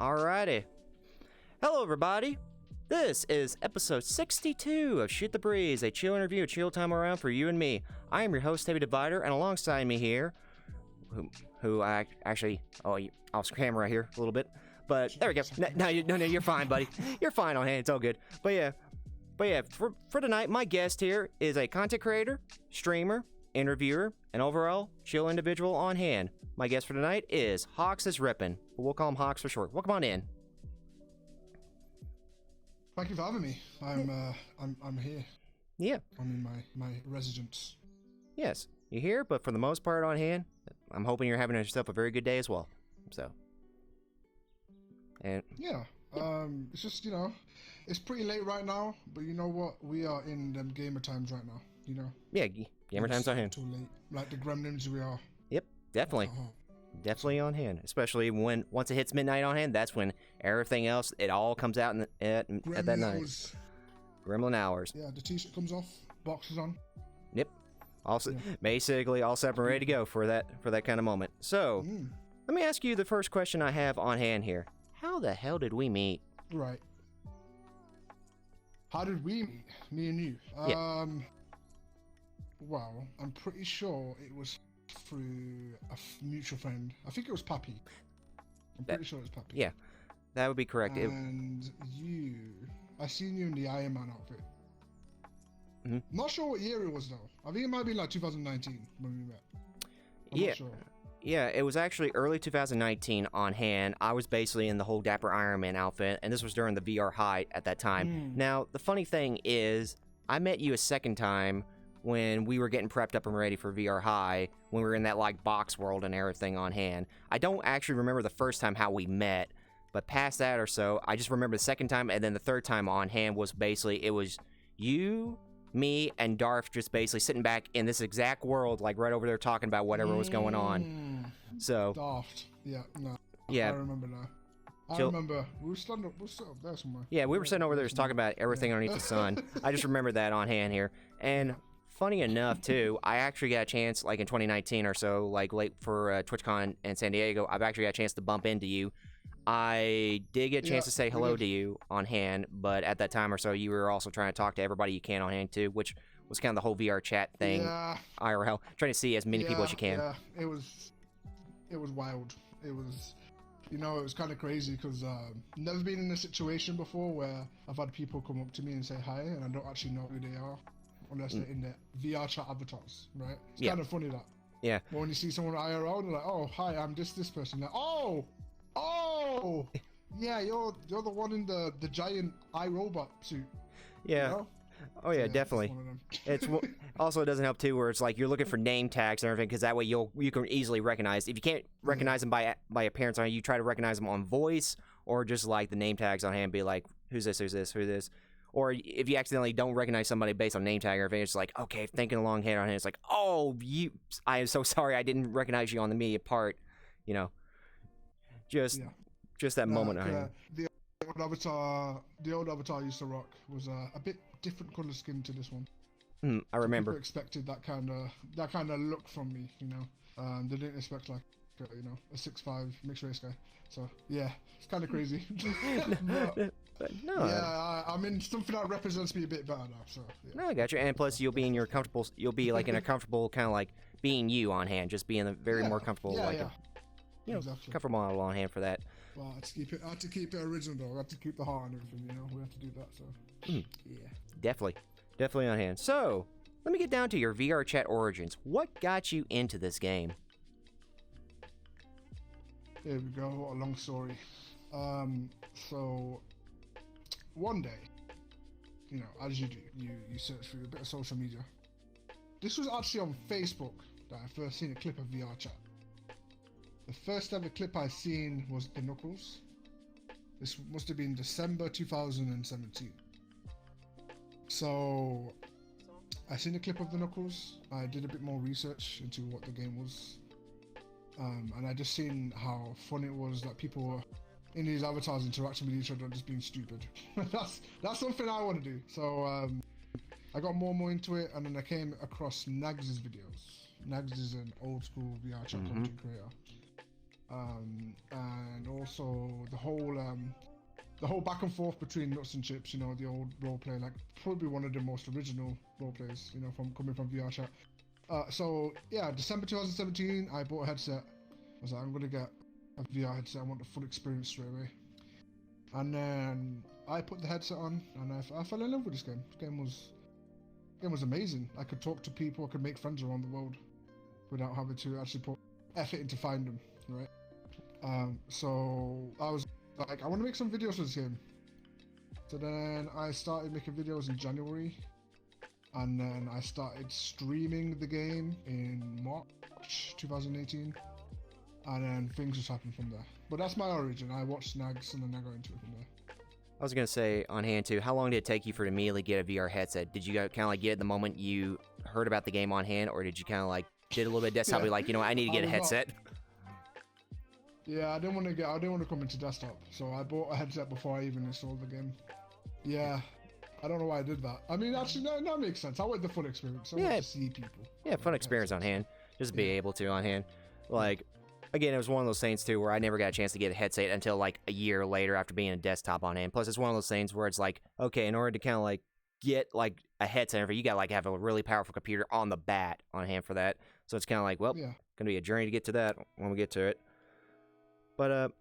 Alrighty. Hello, everybody. This is episode 62 of Shoot the Breeze, a chill interview, a chill time around for you and me. I am your host, HeavyDivider, and alongside me here, who I actually, off camera here a little bit, but there we go. No, you're fine, buddy. You're fine on hand. It's all good. But yeah, for tonight, my guest here is a content creator, streamer, interviewer, and overall chill individual on hand. My guest for tonight is HawxxIsRippin, but we'll call him Hawx for short. Welcome on in. Thank you for having me. I'm here. Yeah. I'm in my residence. Yes, you're here, but for the most part on hand, I'm hoping you're having yourself a very good day as well. So. And yeah. It's just, it's pretty late right now, but you know what? We are in them gamer times right now, Yeah, gamer times on hand. Too late. Like the gremlins we are. Yep, definitely. Definitely on hand, especially once it hits midnight on hand. That's when everything else, it all comes out at that night. Gremlin hours. Yeah, the t-shirt comes off, boxes on. Yep. Also, basically all set and ready to go for that kind of moment. So, let me ask you the first question I have on hand here. How the hell did we meet? Right. How did we meet? Me and you. Yeah. Well, I'm pretty sure it was through a mutual friend. I think it was Pappy. I'm pretty sure it was Pappy. Yeah, that would be correct. And I seen you in the Iron Man outfit. Mm-hmm. Not sure what year it was though. I think it might be like 2019 when we met. I'm not sure. Yeah, it was actually early 2019 on hand. I was basically in the whole Dapper Iron Man outfit, and this was during the VR height at that time. Now, the funny thing is, I met you a second time when we were getting prepped up and ready for VR High, when we were in that, box world and everything on hand. I don't actually remember the first time how we met, but past that or so, I just remember the second time, and then the third time on hand was basically, it was you, me, and Darth just basically sitting back in this exact world, right over there talking about whatever was going on. So... Daft. Yeah, no. Yeah. I remember now. I remember. We were sitting up there somewhere. Yeah, we were sitting over there just talking about everything underneath the sun. I just remember that on hand here. And... funny enough, too, I actually got a chance, in 2019 or so, late for TwitchCon in San Diego, I've actually got a chance to bump into you. I did get a chance to say hello to you on hand, but at that time or so, you were also trying to talk to everybody you can on hand, too, which was kind of the whole VR chat thing, IRL, trying to see as many people as you can. Yeah, it was wild. It was... it was kind of crazy because never been in a situation before where I've had people come up to me and say hi, and I don't actually know who they are. Unless they're in their VRChat avatars, right? It's kind of funny that. Yeah. But when you see someone IRL, they're like, "Oh, hi, I'm this person." Like, oh, yeah, you're the one in the giant iRobot suit. Yeah. Oh yeah, definitely. It's also, it doesn't help too, where it's you're looking for name tags and everything, because that way you can easily recognize. If you can't recognize them by appearance on, you try to recognize them on voice, or just the name tags on hand, be like, who's this, who's this, who's this. Or if you accidentally don't recognize somebody based on name tag or anything, it's okay, thinking along head on hand, it's I am so sorry, I didn't recognize you on the immediate part, just that moment. The old avatar I used to rock was a bit different color skin to this one. I remember. People expected that kind of look from me, they didn't expect a 6'5" mixed race guy. So yeah, it's kind of crazy. But no. Yeah, I mean, something that represents me a bit better now. So yeah. No, I got you. And plus, you'll be in your comfortable. You'll be in a comfortable kind of being you on hand, just being a very more comfortable, exactly. Comfortable model on hand for that. Well, I had to keep it original though. I had to keep the heart and everything. We have to do that. So yeah, definitely on hand. So let me get down to your VRChat Origins. What got you into this game? Here we go. What a long story. So one day, as you do, you search through a bit of social media. This was actually on Facebook that I first seen a clip of VRChat. The first ever clip I seen was the Knuckles. This must have been December 2017. So I seen a clip of the Knuckles. I did a bit more research into what the game was. And I just seen how fun it was that people were in these avatars interacting with each other and just being stupid. that's something I want to do. So I got more and more into it, and then I came across Nags' videos. Nags is an old school VRChat content creator. and also the whole back and forth between Nuts and Chips, you know, the old roleplay, like probably one of the most original roleplays, you know, from coming from VRChat. So yeah, December 2017, I bought a headset. I was like, I'm gonna get a VR headset. I want the full experience straight away. And then I put the headset on, and I fell in love with this game. This game was amazing. I could talk to people, I could make friends around the world without having to actually put effort into find them, right? So I was like, I want to make some videos for this game. So then I started making videos in January, and then I started streaming the game in March 2018, and then things just happened from there. But that's my origin. I watched Snags, and then I got into it from there. I was gonna say on hand too. How long did it take you for to immediately get a VR headset? Did you kind of like get it the moment you heard about the game on hand, or did you kind of like did a little bit of desktop? Like, you know, I need to get a headset. Yeah, I didn't want to come into desktop, so I bought a headset before I even installed the game. Yeah, I don't know why I did that. I mean, actually, no, that makes sense. I want the full experience. I want to see people. Yeah, fun experience on hand. Just be able to on hand. Like, again, it was one of those things too where I never got a chance to get a headset until like a year later after being a desktop on hand. Plus, it's one of those things where it's like, okay, in order to kind of like get like a headset, you got like have a really powerful computer on the bat on hand for that. So it's kind of like, well, gonna be a journey to get to that when we get to it. But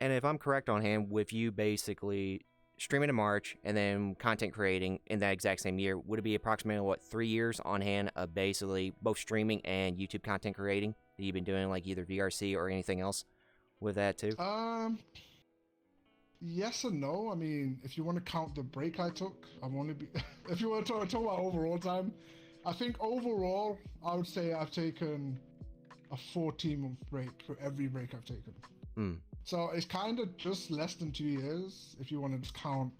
and if I'm correct on hand, with you basically streaming in March and then content creating in that exact same year, would it be approximately what 3 years on hand of basically both streaming and YouTube content creating that you've been doing, like either VRC or anything else with that too? Yes and no. I mean, if you want to count the break I took, if you want to talk about overall time, I think overall I would say I've taken a 14-month break for every break I've taken. So it's kind of just less than 2 years if you want to just count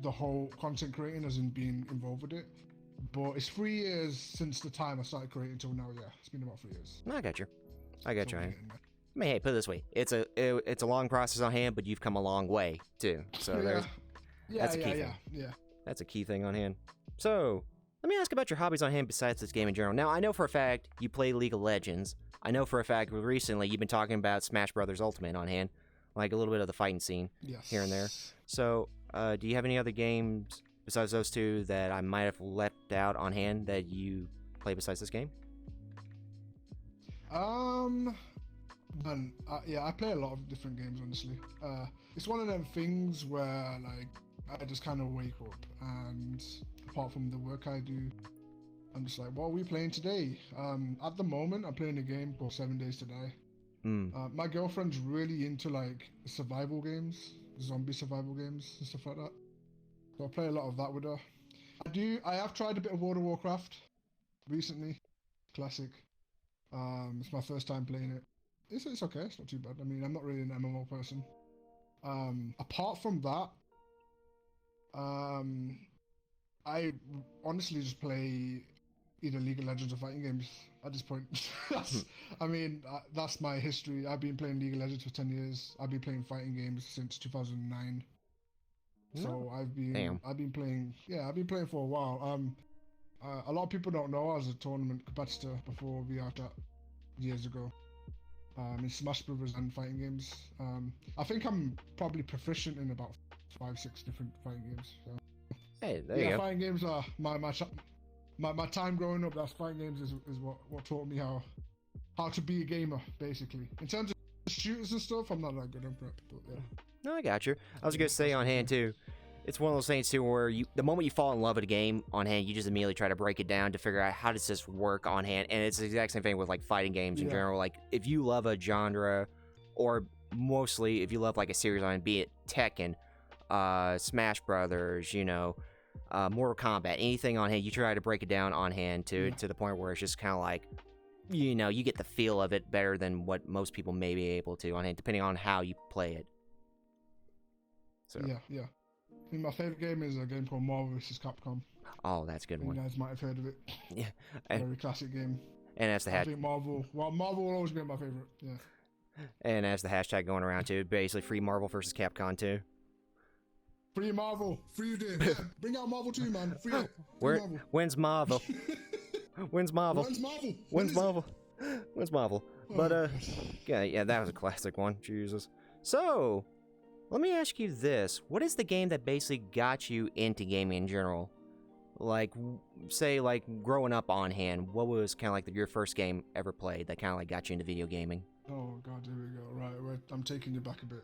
the whole content creating as in being involved with it. But it's 3 years since the time I started creating till now. Yeah, it's been about 3 years. I got you. I mean, hey, put it this way: it's a long process on hand, but you've come a long way too. So that's a key thing. Yeah. That's a key thing on hand. So let me ask about your hobbies on hand besides this game in general. Now, I know for a fact you play League of Legends. I know for a fact recently you've been talking about Smash Brothers Ultimate on hand, like a little bit of the fighting scene here and there. So, do you have any other games besides those two that I might have left out on hand that you play besides this game? Yeah, I play a lot of different games, honestly. It's one of them things where, like, I just kind of wake up, and apart from the work I do, I'm just like, what are we playing today? At the moment, I'm playing a game called 7 Days to Die. My girlfriend's really into, like, survival games, zombie survival games and stuff like that. So I play a lot of that with her. I have tried a bit of World of Warcraft recently. Classic. It's my first time playing it. It's okay, it's not too bad. I mean, I'm not really an MMO person. Apart from that, I honestly just play either League of Legends or fighting games at this point. That's my history. I've been playing League of Legends for 10 years. I've been playing fighting games since 2009. So I've been playing for a while. A lot of people don't know I was a tournament competitor before VRChat years ago. In Smash Brothers and fighting games. I think I'm probably proficient in about 5-6 different fighting games. So. Hey, there you go. Fighting games are my time growing up. That's fighting games is what taught me how to be a gamer, basically. In terms of shooters and stuff, I'm not that good on prep, but yeah. No, I got you. I was gonna say on hand too. It's one of those things too where the moment you fall in love with a game on hand, you just immediately try to break it down to figure out how does this work on hand. And it's the exact same thing with like fighting games in general. Like if you love a genre, or mostly if you love like a series on, be it Tekken, Smash Brothers, Mortal Kombat, anything on hand, you try to break it down on hand to the point where it's just kind of like, you get the feel of it better than what most people may be able to on hand, depending on how you play it. So. Yeah. I mean, my favorite game is a game called Marvel vs. Capcom. Oh, that's a good one. You guys might have heard of it. Yeah. Very classic game. And as the I think Marvel will always be my favorite. Yeah. And as the hashtag going around too, basically free Marvel versus Capcom too. Free Marvel, free day. Yeah, bring out Marvel 2, man. Free it. When's Marvel? When's Marvel? When's Marvel? When's Marvel? When's Marvel? But God. yeah, that was a classic one. Jesus. So, let me ask you this: what is the game that basically got you into gaming in general? Like, say, like growing up on hand, what was kind of like your first game ever played that kind of like got you into video gaming? Oh God, here we go. Right, I'm taking you back a bit.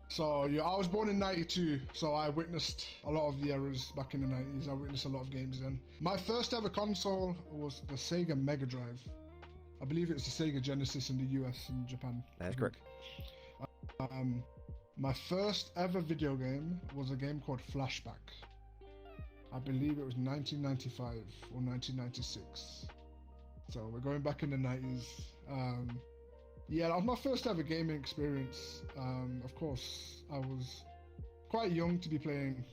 So yeah, I was born in '92, so I witnessed a lot of the eras back in the '90s. I witnessed a lot of games then. My first ever console was the Sega Mega Drive. I believe it's the Sega Genesis in the US and Japan. That's correct. My first ever video game was a game called Flashback. I believe it was 1995 or 1996. So we're going back in the 90s. Yeah, that was my first ever gaming experience. Of course, I was quite young to be playing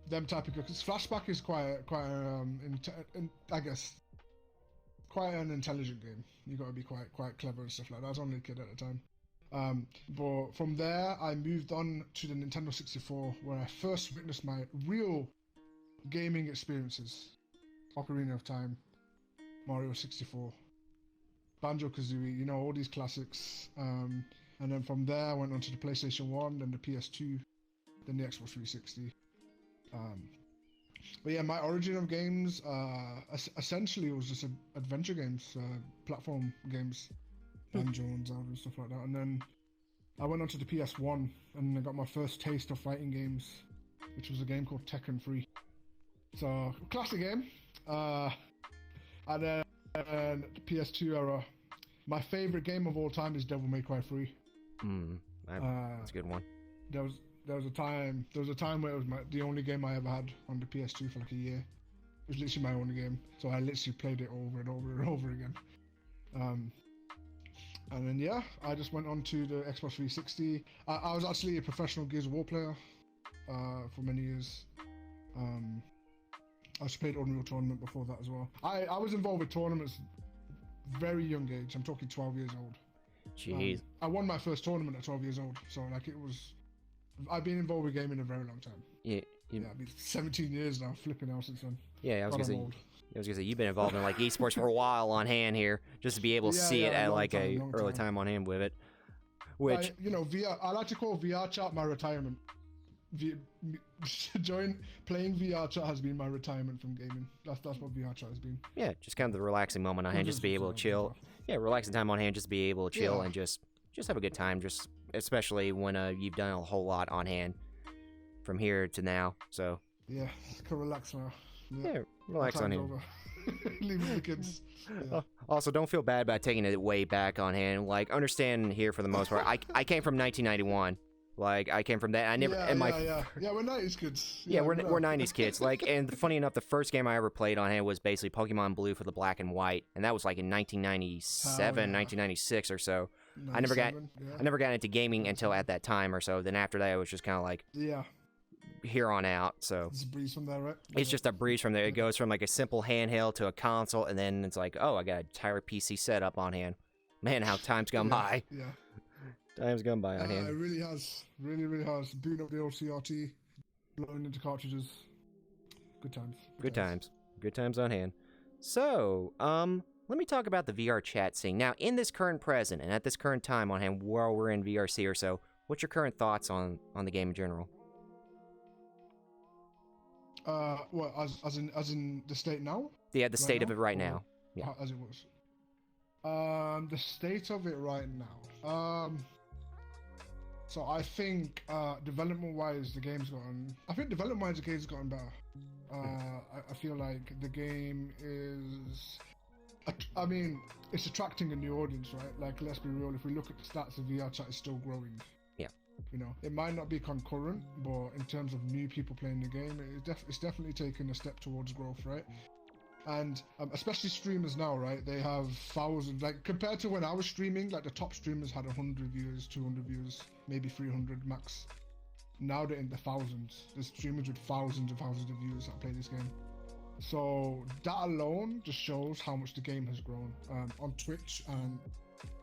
them type of games. Because Flashback is I guess, quite an intelligent game. You got to be quite clever and stuff like that. I was only a kid at the time. But from there, I moved on to the Nintendo 64, where I first witnessed my real gaming experiences. Ocarina of Time, Mario 64, Banjo-Kazooie, all these classics. And then from there, I went on to the PlayStation 1, then the PS2, then the Xbox 360. But yeah, my origin of games essentially was just adventure games, platform games, Banjo and Zelda and stuff like that. And then I went on to the PS1 and I got my first taste of fighting games, which was a game called Tekken 3. So, classic game. And then the PS2 era. My favorite game of all time is Devil May Cry 3. That's a good one. There was a time where it was the only game I ever had on the PS2 for like a year. It was literally my only game, so I literally played it over and over and over again. And then yeah, I just went on to the Xbox 360. I was actually a professional Gears of War player for many years. I also played Unreal Tournament before that as well. I was involved with tournaments very young age. I'm talking 12 years old. Jeez. I won my first tournament at 12 years old, so like I've been involved with gaming a very long time. Yeah, I've been 17 years now, flipping out since then. Yeah, I was gonna say you've been involved in like esports for a while on hand here, just to be able to see it at like a early time on hand with it. Which VR, I like to call VRChat my retirement. Playing VRChat has been my retirement from gaming. That's what VRChat has been. Yeah, just kind of the relaxing moment on hand, just to be able to chill. Yeah, relaxing time on hand, just to be able to chill and just have a good time. Just especially when you've done a whole lot on hand from here to now. So yeah, can relax now. Yeah, relax on hand. Leave the kids. Yeah. Also, don't feel bad about taking it way back on hand. Like, understand here for the most part. I came from 1991. Like, I came from that. I never. We're 90s kids. Yeah, we're 90s kids. Like, and funny enough, the first game I ever played on hand was basically Pokemon Blue for the Black and White, and that was like in 1997, 1996 or so. I never got into gaming until at that time or so. Then after that, it was just kind of like here on out. So it's a breeze from there, right? It's just a breeze from there. It goes from like a simple handheld to a console, and then it's like, oh, I got an entire PC setup on hand. Man, how time's gone by. Yeah. Time's gone by on hand. It really has. Really, really has. Booting up the old CRT, blowing into cartridges. Good times. Good times. Good times on hand. So, let me talk about the VRChat scene. Now, in this current present, and at this current time on hand, while we're in VRC or so, what's your current thoughts on the game in general? What, as in the state now? Yeah, the state of it right now. Yeah. As it was. The state of it right now. So I think development-wise, the game's gotten better. I feel like the game is. I mean, it's attracting a new audience, right? Like, let's be real. If we look at the stats, the VRChat is still growing. Yeah. It might not be concurrent, but in terms of new people playing the game, it's definitely taken a step towards growth, right? And especially streamers now, right? They have thousands. Like, compared to when I was streaming, like the top streamers had 100 viewers, 200 viewers, maybe 300 max. Now they're in the thousands. There's streamers with thousands and thousands of viewers that play this game. So that alone just shows how much the game has grown on Twitch and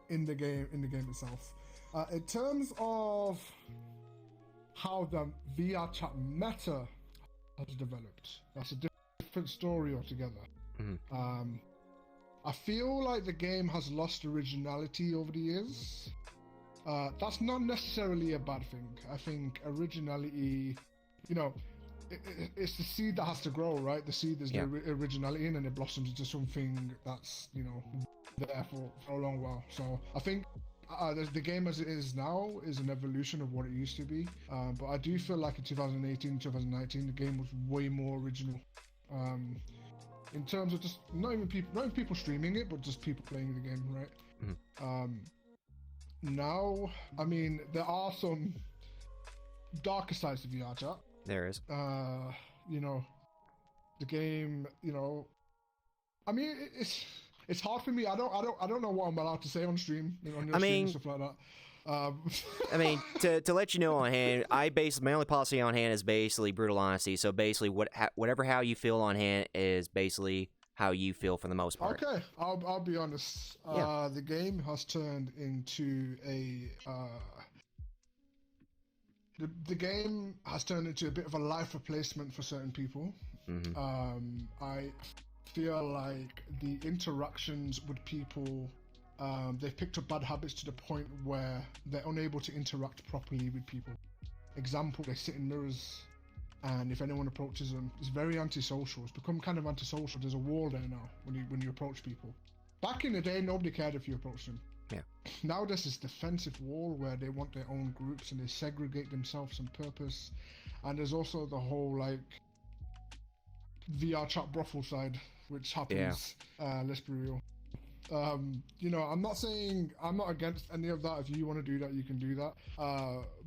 in the game itself. In terms of how the VRChat meta has developed, that's a different story altogether. Mm-hmm. I feel like the game has lost originality over the years. That's not necessarily a bad thing. I think originality, you know, it's the seed that has to grow, right? The seed is the originality, and then it blossoms into something that's, you know, there for a long while. So I think the game as it is now is an evolution of what it used to be. But I do feel like in 2018, 2019, the game was way more original. In terms of just not even people streaming it, but just people playing the game, right? Mm-hmm. Now, I mean, there are some darker sides to VRChat. There is. You know, the game. You know, I mean, it's hard for me. I don't know what I'm allowed to say on stream. You know, on stream and stuff like that. I mean, to let you know on hand, my only policy on hand is basically brutal honesty. So basically, whatever how you feel on hand is basically how you feel for the most part. Okay, I'll be honest. The game has turned into a the game has turned into a bit of a life replacement for certain people. Mm-hmm. I feel like the interactions with people, they've picked up bad habits to the point where they're unable to interact properly with people. Example, they sit in mirrors, and if anyone approaches them, it's very antisocial. It's become kind of antisocial. There's a wall there now when you approach people. Back in the day, nobody cared if you approached them. Yeah. Now there's this defensive wall where they want their own groups and they segregate themselves on purpose. And there's also the whole like VRChat brothel side, which happens. Yeah. Let's be real. You know, I'm not against any of that. If you want to do that, you can do that.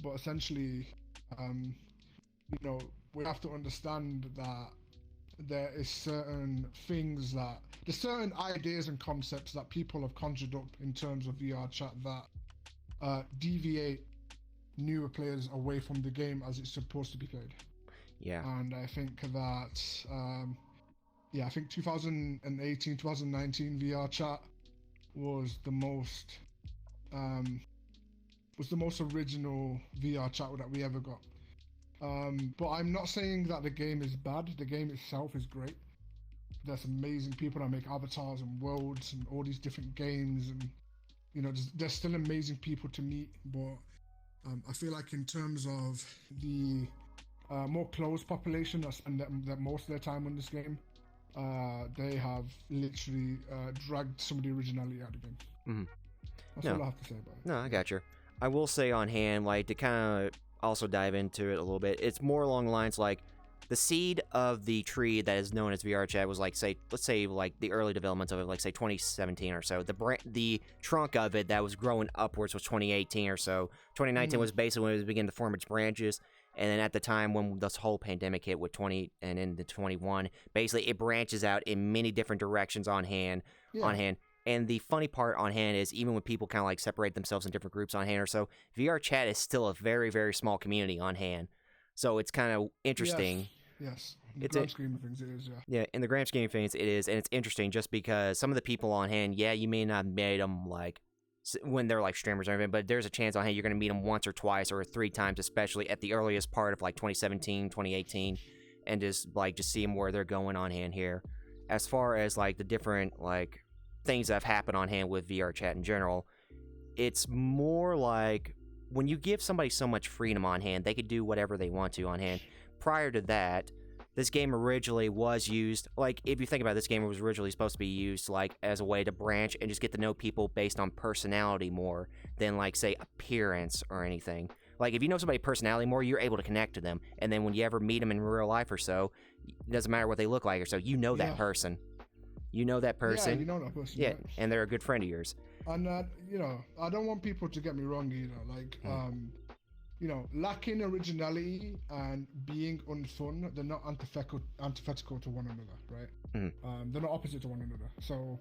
But essentially, you know, we have to understand that there's certain ideas and concepts that people have conjured up in terms of VRChat that deviate newer players away from the game as it's supposed to be played. Yeah. And I think that, I think 2018, 2019 VRChat was the most original VRChat that we ever got. But I'm not saying that the game is bad. The game itself is great. There's amazing people that make avatars and worlds and all these different games, and you know, there's still amazing people to meet. But I feel like in terms of the more closed population that spend that most of their time on this game, they have literally dragged some of the originality out of the game. Mm-hmm. That's all I have to say about it. No, I got you. I will say on hand, like, to kind of also dive into it a little bit, it's more along the lines like the seed of the tree that is known as VRChat was like, let's say like the early developments of it, like say 2017 or so. The trunk of it that was growing upwards was 2018 or so. 2019 was basically when it was beginning to form its branches. And then at the time when this whole pandemic hit with 20 and into 21, basically it branches out in many different directions on hand. And the funny part on hand is even when people kind of like separate themselves in different groups on hand or so, VRChat is still a very, very small community on hand. So it's kind of interesting. Yes. In the grand scheme of things, it is, yeah. Yeah, in the grand scheme of things, it is. And it's interesting just because some of the people on hand, you may not have made them like when they're like streamers or anything, but there's a chance on hand you're going to meet them once or twice or 3 times, especially at the earliest part of like 2017, 2018, and just see them where they're going on hand here. As far as like the different like things that have happened on hand with VRChat in general, it's more like when you give somebody so much freedom on hand, they could do whatever they want to on hand. Prior to that, this game originally was used, like, if you think about it, this game was originally supposed to be used, like, as a way to branch and just get to know people based on personality more than, like, say, appearance or anything. Like, if you know somebody's personality more, you're able to connect to them. And then when you ever meet them in real life or so, it doesn't matter what they look like or so, you know that person. You know that person. Yeah, you know that person. Yeah, right. And they're a good friend of yours. And, you know, I don't want people to get me wrong either. Like, you know, lacking originality and being unfun, they're not antithetical to one another, right? They're not opposite to one another. So,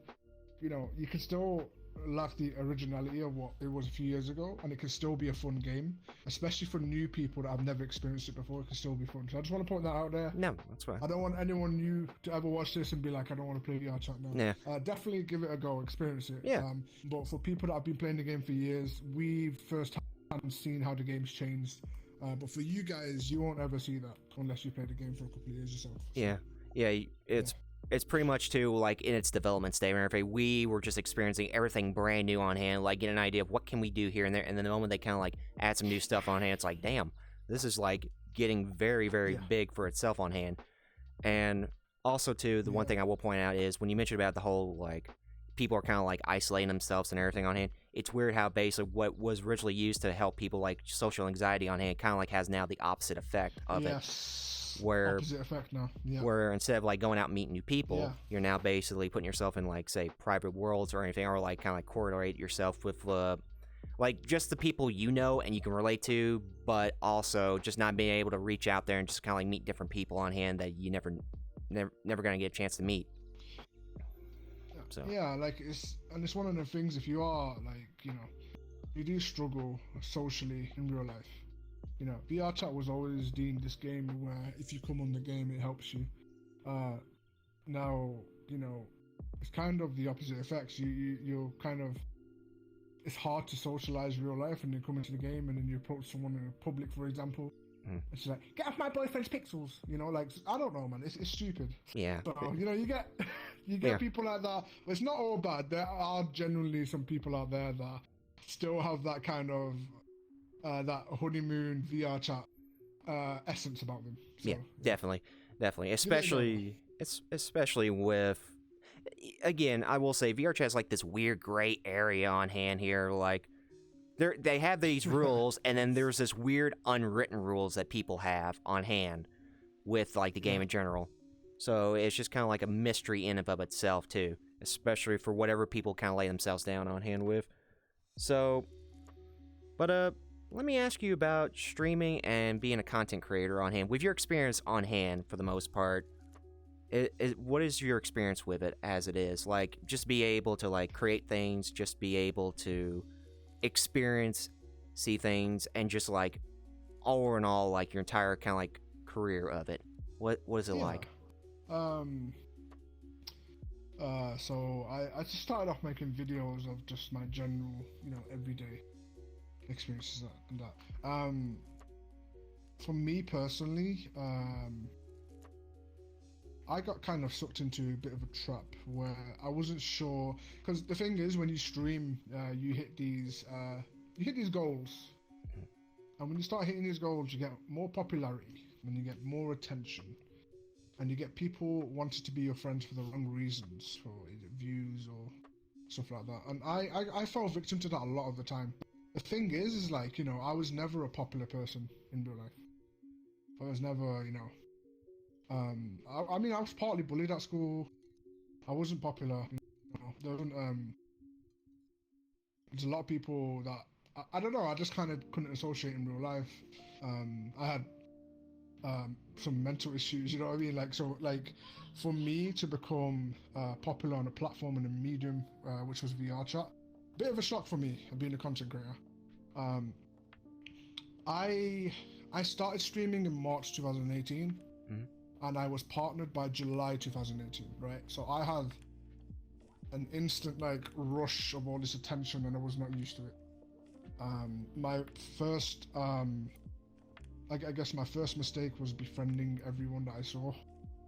you know, you can still lack the originality of what it was a few years ago, and it can still be a fun game, especially for new people that have never experienced it before. It can still be fun. So I just want to point that out there. No, that's fine. I don't want anyone new to ever watch this and be like, I don't want to play VRChat now. Yeah. Definitely give it a go, experience it. Yeah. But for people that have been playing the game for years, we've firsthand seen how the game's changed. But for you guys, you won't ever see that unless you play the game for a couple of years yourself. So, yeah. It's it's pretty much too like in its development stage. We were just experiencing everything brand new on hand, like getting an idea of what can we do here and there. And then the moment they kind of like add some new stuff on hand, it's like, damn, this is like getting very, very big for itself on hand. And also too, the one thing I will point out is when you mentioned about the whole like people are kind of like isolating themselves and everything on hand. It's weird how basically what was originally used to help people like social anxiety on hand kind of like has now the opposite effect of it. Where opposite effect now. Yeah. Where instead of like going out and meeting new people, you're now basically putting yourself in like say private worlds or anything, or like kind of like correlate yourself with like just the people you know and you can relate to, but also just not being able to reach out there and just kind of like meet different people on hand that you never gonna get a chance to meet. So yeah, like it's one of the things, if you are like, you know, you do struggle socially in real life, you know, VRChat was always deemed this game where if you come on the game it helps you. Now, you know, it's kind of the opposite effects. You're kind of, it's hard to socialize real life and you come into the game and then you approach someone in public, for example. It's like, get off my boyfriend's pixels, you know, like, I don't know, man, it's stupid. Yeah. So, you know, you get people like that. But it's not all bad. There are genuinely some people out there that still have that kind of that honeymoon VRChat essence about them. So, yeah, definitely, especially with, again, I will say VRChat is like this weird gray area on hand here, like. They have these rules, and then there's this weird unwritten rules that people have on hand with like the game in general. So it's just kind of like a mystery in and of itself too, especially for whatever people kind of lay themselves down on hand with. So, but let me ask you about streaming and being a content creator on hand. With your experience on hand, for the most part, what is your experience with it as it is? Like, just be able to like create things, just be able to experience, see things, and just like all in all, like your entire kind of like career of it. What is it like? So I just started off making videos of just my general, you know, everyday experiences and that. For me personally, I got kind of sucked into a bit of a trap where I wasn't sure, because the thing is, when you stream, you hit these goals, and when you start hitting these goals, you get more popularity, and you get more attention, and you get people wanting to be your friends for the wrong reasons, for either views or stuff like that. And I fell victim to that a lot of the time. The thing is like, you know, I was never a popular person in real life. I was never, you know. I mean, I was partly bullied at school. I wasn't popular. You know, there wasn't, there's a lot of people that I don't know. I just kind of couldn't associate in real life. I had some mental issues. You know what I mean? Like, so like for me to become popular on a platform and a medium, which was VRChat, bit of a shock for me being a content creator. I started streaming in March 2018. And I was partnered by July 2018, right? So I had an instant like rush of all this attention, and I was not used to it. My first, I guess my first mistake was befriending everyone that I saw.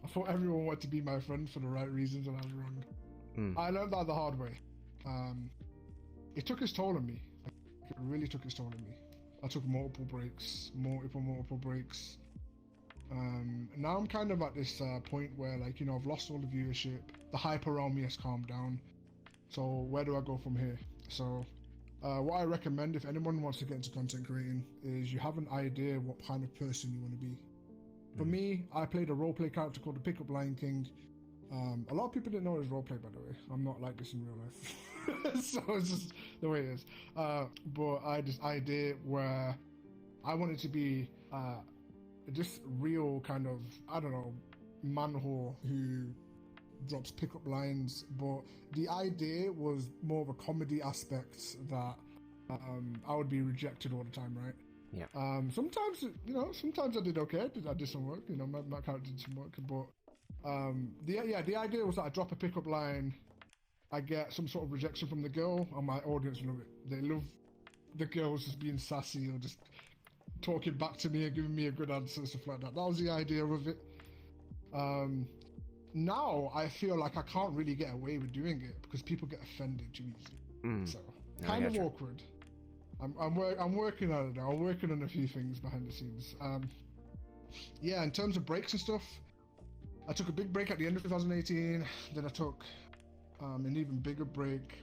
I thought everyone wanted to be my friend for the right reasons, and I was wrong. I learned that the hard way. It took its toll on me. It really took its toll on me. I took multiple breaks. Now I'm kind of at this point where, like, you know, I've lost all the viewership. The hype around me has calmed down. So where do I go from here? So what I recommend, if anyone wants to get into content creating, is you have an idea what kind of person you want to be. For me, I played a roleplay character called the Pickup Lion King. A lot of people didn't know it was roleplay, by the way. I'm not like this in real life. So it's just the way it is. But I had this idea where I wanted to be this real kind of, I don't know, man whore who drops pickup lines, but the idea was more of a comedy aspect that I would be rejected all the time, right? Yeah. Sometimes, you know, sometimes I did okay. I did some work, you know, my character did some work, but the idea was that I drop a pickup line, I get some sort of rejection from the girl, and my audience love it. They love the girls just being sassy or just talking back to me and giving me a good answer and stuff like that. That was the idea of it. now I feel like I can't really get away with doing it because people get offended too easily. So kind of awkward. I'm working on it now. I'm working on a few things behind the scenes. Yeah, in terms of breaks and stuff, I took a big break at the end of 2018. Then I took an even bigger break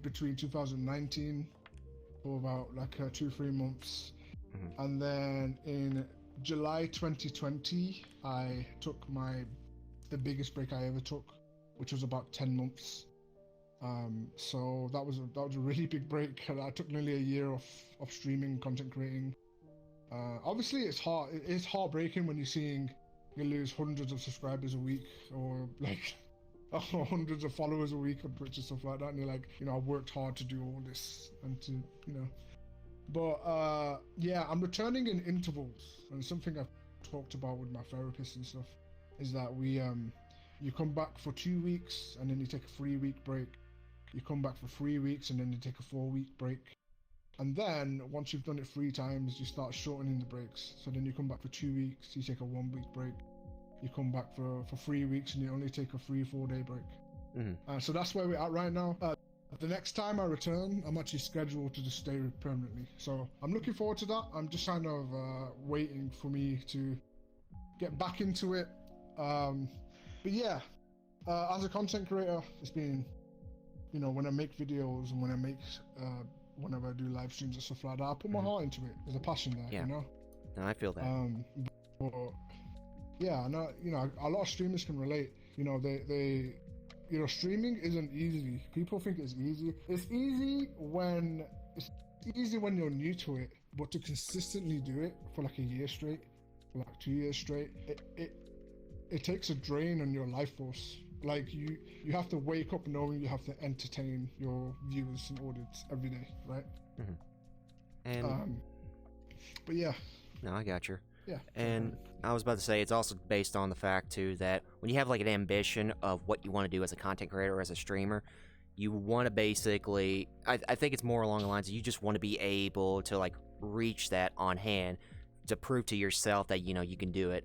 between 2019 for about like 2-3 months. And then in July 2020, I took the biggest break I ever took, which was about 10 months. So that was a really big break. I took nearly a year off streaming, content creating. Obviously, it's heartbreaking when you're seeing you lose hundreds of subscribers a week, or like hundreds of followers a week on Twitch and stuff like that, and you're like, I worked hard to do all this and to, But yeah, I'm returning in intervals, and something I've talked about with my therapist and stuff is that you come back for 2 weeks and then you take a 3-week break. You come back for 3 weeks and then you take a 4-week break. And then once you've done it 3 times, you start shortening the breaks. So then you come back for 2 weeks, you take a 1-week break. You come back for 3 weeks and you only take a 3-4 day break. So that's where we're at right now. The next time I return, I'm actually scheduled to just stay permanently. So I'm looking forward to that. I'm just kind of waiting for me to get back into it. But yeah, as a content creator, it's been, when I make videos and when I make, whenever I do live streams and stuff like that, I put my heart into it. There's a passion there, No, I feel that. But yeah, and a lot of streamers can relate. They streaming isn't easy. People think it's easy. It's easy when you're new to it, but to consistently do it for like a year straight, for like 2 years straight, it takes a drain on your life force. Like you have to wake up knowing you have to entertain your viewers and audience every day, right? And but yeah. No, I got you. Yeah. And I was about to say, it's also based on the fact too that when you have like an ambition of what you want to do as a content creator or as a streamer, you want to basically, I think it's more along the lines of you just want to be able to like reach that on hand to prove to yourself that you can do it.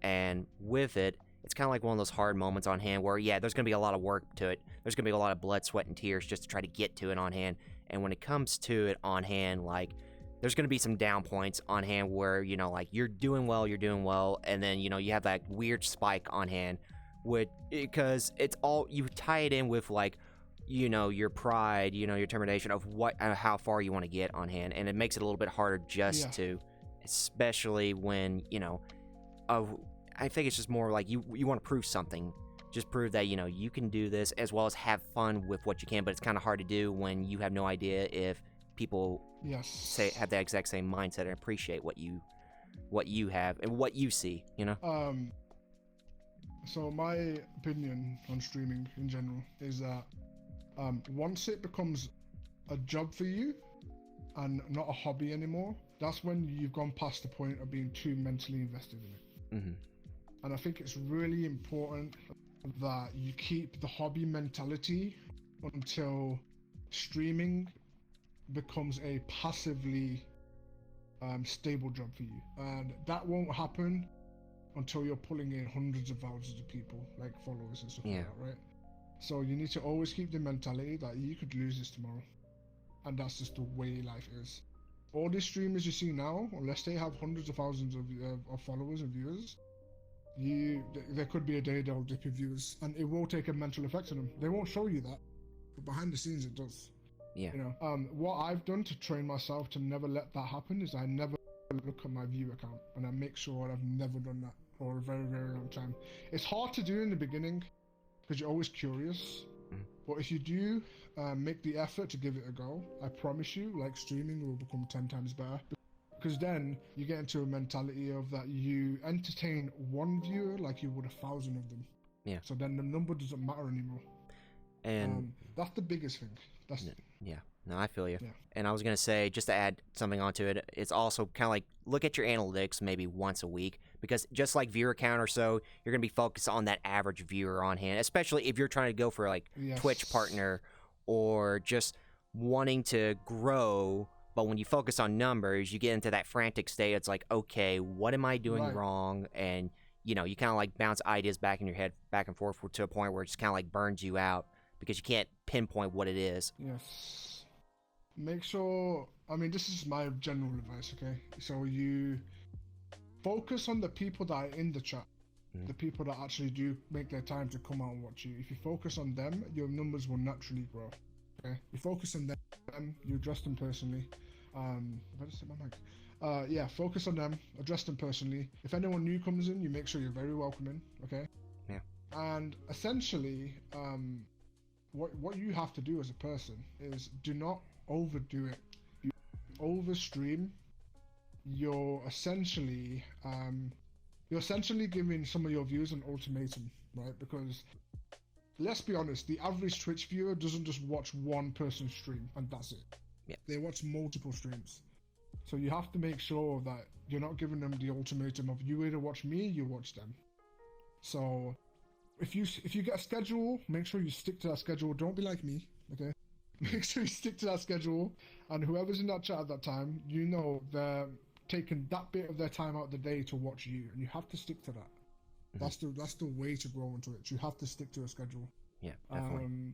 And with it, it's kind of like one of those hard moments on hand where, yeah, there's going to be a lot of work to it. There's going to be a lot of blood, sweat, and tears just to try to get to it on hand. And when it comes to it on hand, like, there's going to be some down points on hand where, like, you're doing well, and then, you have that weird spike on hand, because it's all, you tie it in with, like, your pride, your determination of how far you want to get on hand, and it makes it a little bit harder to, especially when, I think it's just more like you want to prove something. Just prove that, you can do this, as well as have fun with what you can, but it's kind of hard to do when you have no idea if people have that exact same mindset and appreciate what you have and what you see, So my opinion on streaming in general is that once it becomes a job for you and not a hobby anymore, that's when you've gone past the point of being too mentally invested in it. And I think it's really important that you keep the hobby mentality until streaming becomes a passively stable job for you. And that won't happen until you're pulling in hundreds of thousands of people, like followers and stuff like that, right? So you need to always keep the mentality that you could lose this tomorrow. And that's just the way life is. All these streamers you see now, unless they have hundreds of thousands of followers and viewers, there could be a day they'll dip in viewers, and it will take a mental effect on them. They won't show you that, but behind the scenes it does. What I've done to train myself to never let that happen is I never look at my view account, and I make sure I've never done that for a very, very long time. It's hard to do in the beginning because you're always curious, but if you do make the effort to give it a go, I promise you, like, streaming will become 10 times better. Because then you get into a mentality of that you entertain one viewer like you would 1,000 of them. Yeah. So then the number doesn't matter anymore. And that's the biggest thing. No, I feel you. Yeah. And I was going to say, just to add something onto it, it's also kind of like, look at your analytics maybe once a week, because just like viewer count or so, you're going to be focused on that average viewer on hand, especially if you're trying to go for like Twitch partner or just wanting to grow. But when you focus on numbers, you get into that frantic state. It's like, okay, what am I doing wrong? And you know, you kind of like bounce ideas back in your head, back and forth to a point where it just kind of like burns you out because you can't pinpoint what it is. Yes. Make sure, I mean, this is my general advice, okay? So you focus on the people that are in the chat, the people that actually do make their time to come out and watch you. If you focus on them, your numbers will naturally grow, okay? You focus on them, you address them personally. If I just hit my mic. Yeah, focus on them, address them personally. If anyone new comes in, you make sure you're very welcoming, okay? Yeah. And essentially, what you have to do as a person is do not overdo it. You overstream, you're essentially giving some of your viewers an ultimatum, right? Because let's be honest, the average Twitch viewer doesn't just watch one person's stream and that's it. Yeah. They watch multiple streams. So you have to make sure that you're not giving them the ultimatum of you either watch me, you watch them. So if you get a schedule, make sure you stick to that schedule. Don't be like me, okay? Make sure you stick to that schedule, and whoever's in that chat at that time, you know they're taking that bit of their time out of the day to watch you, and you have to stick to that. That's the way to grow into it. You have to stick to a schedule. Yeah, definitely.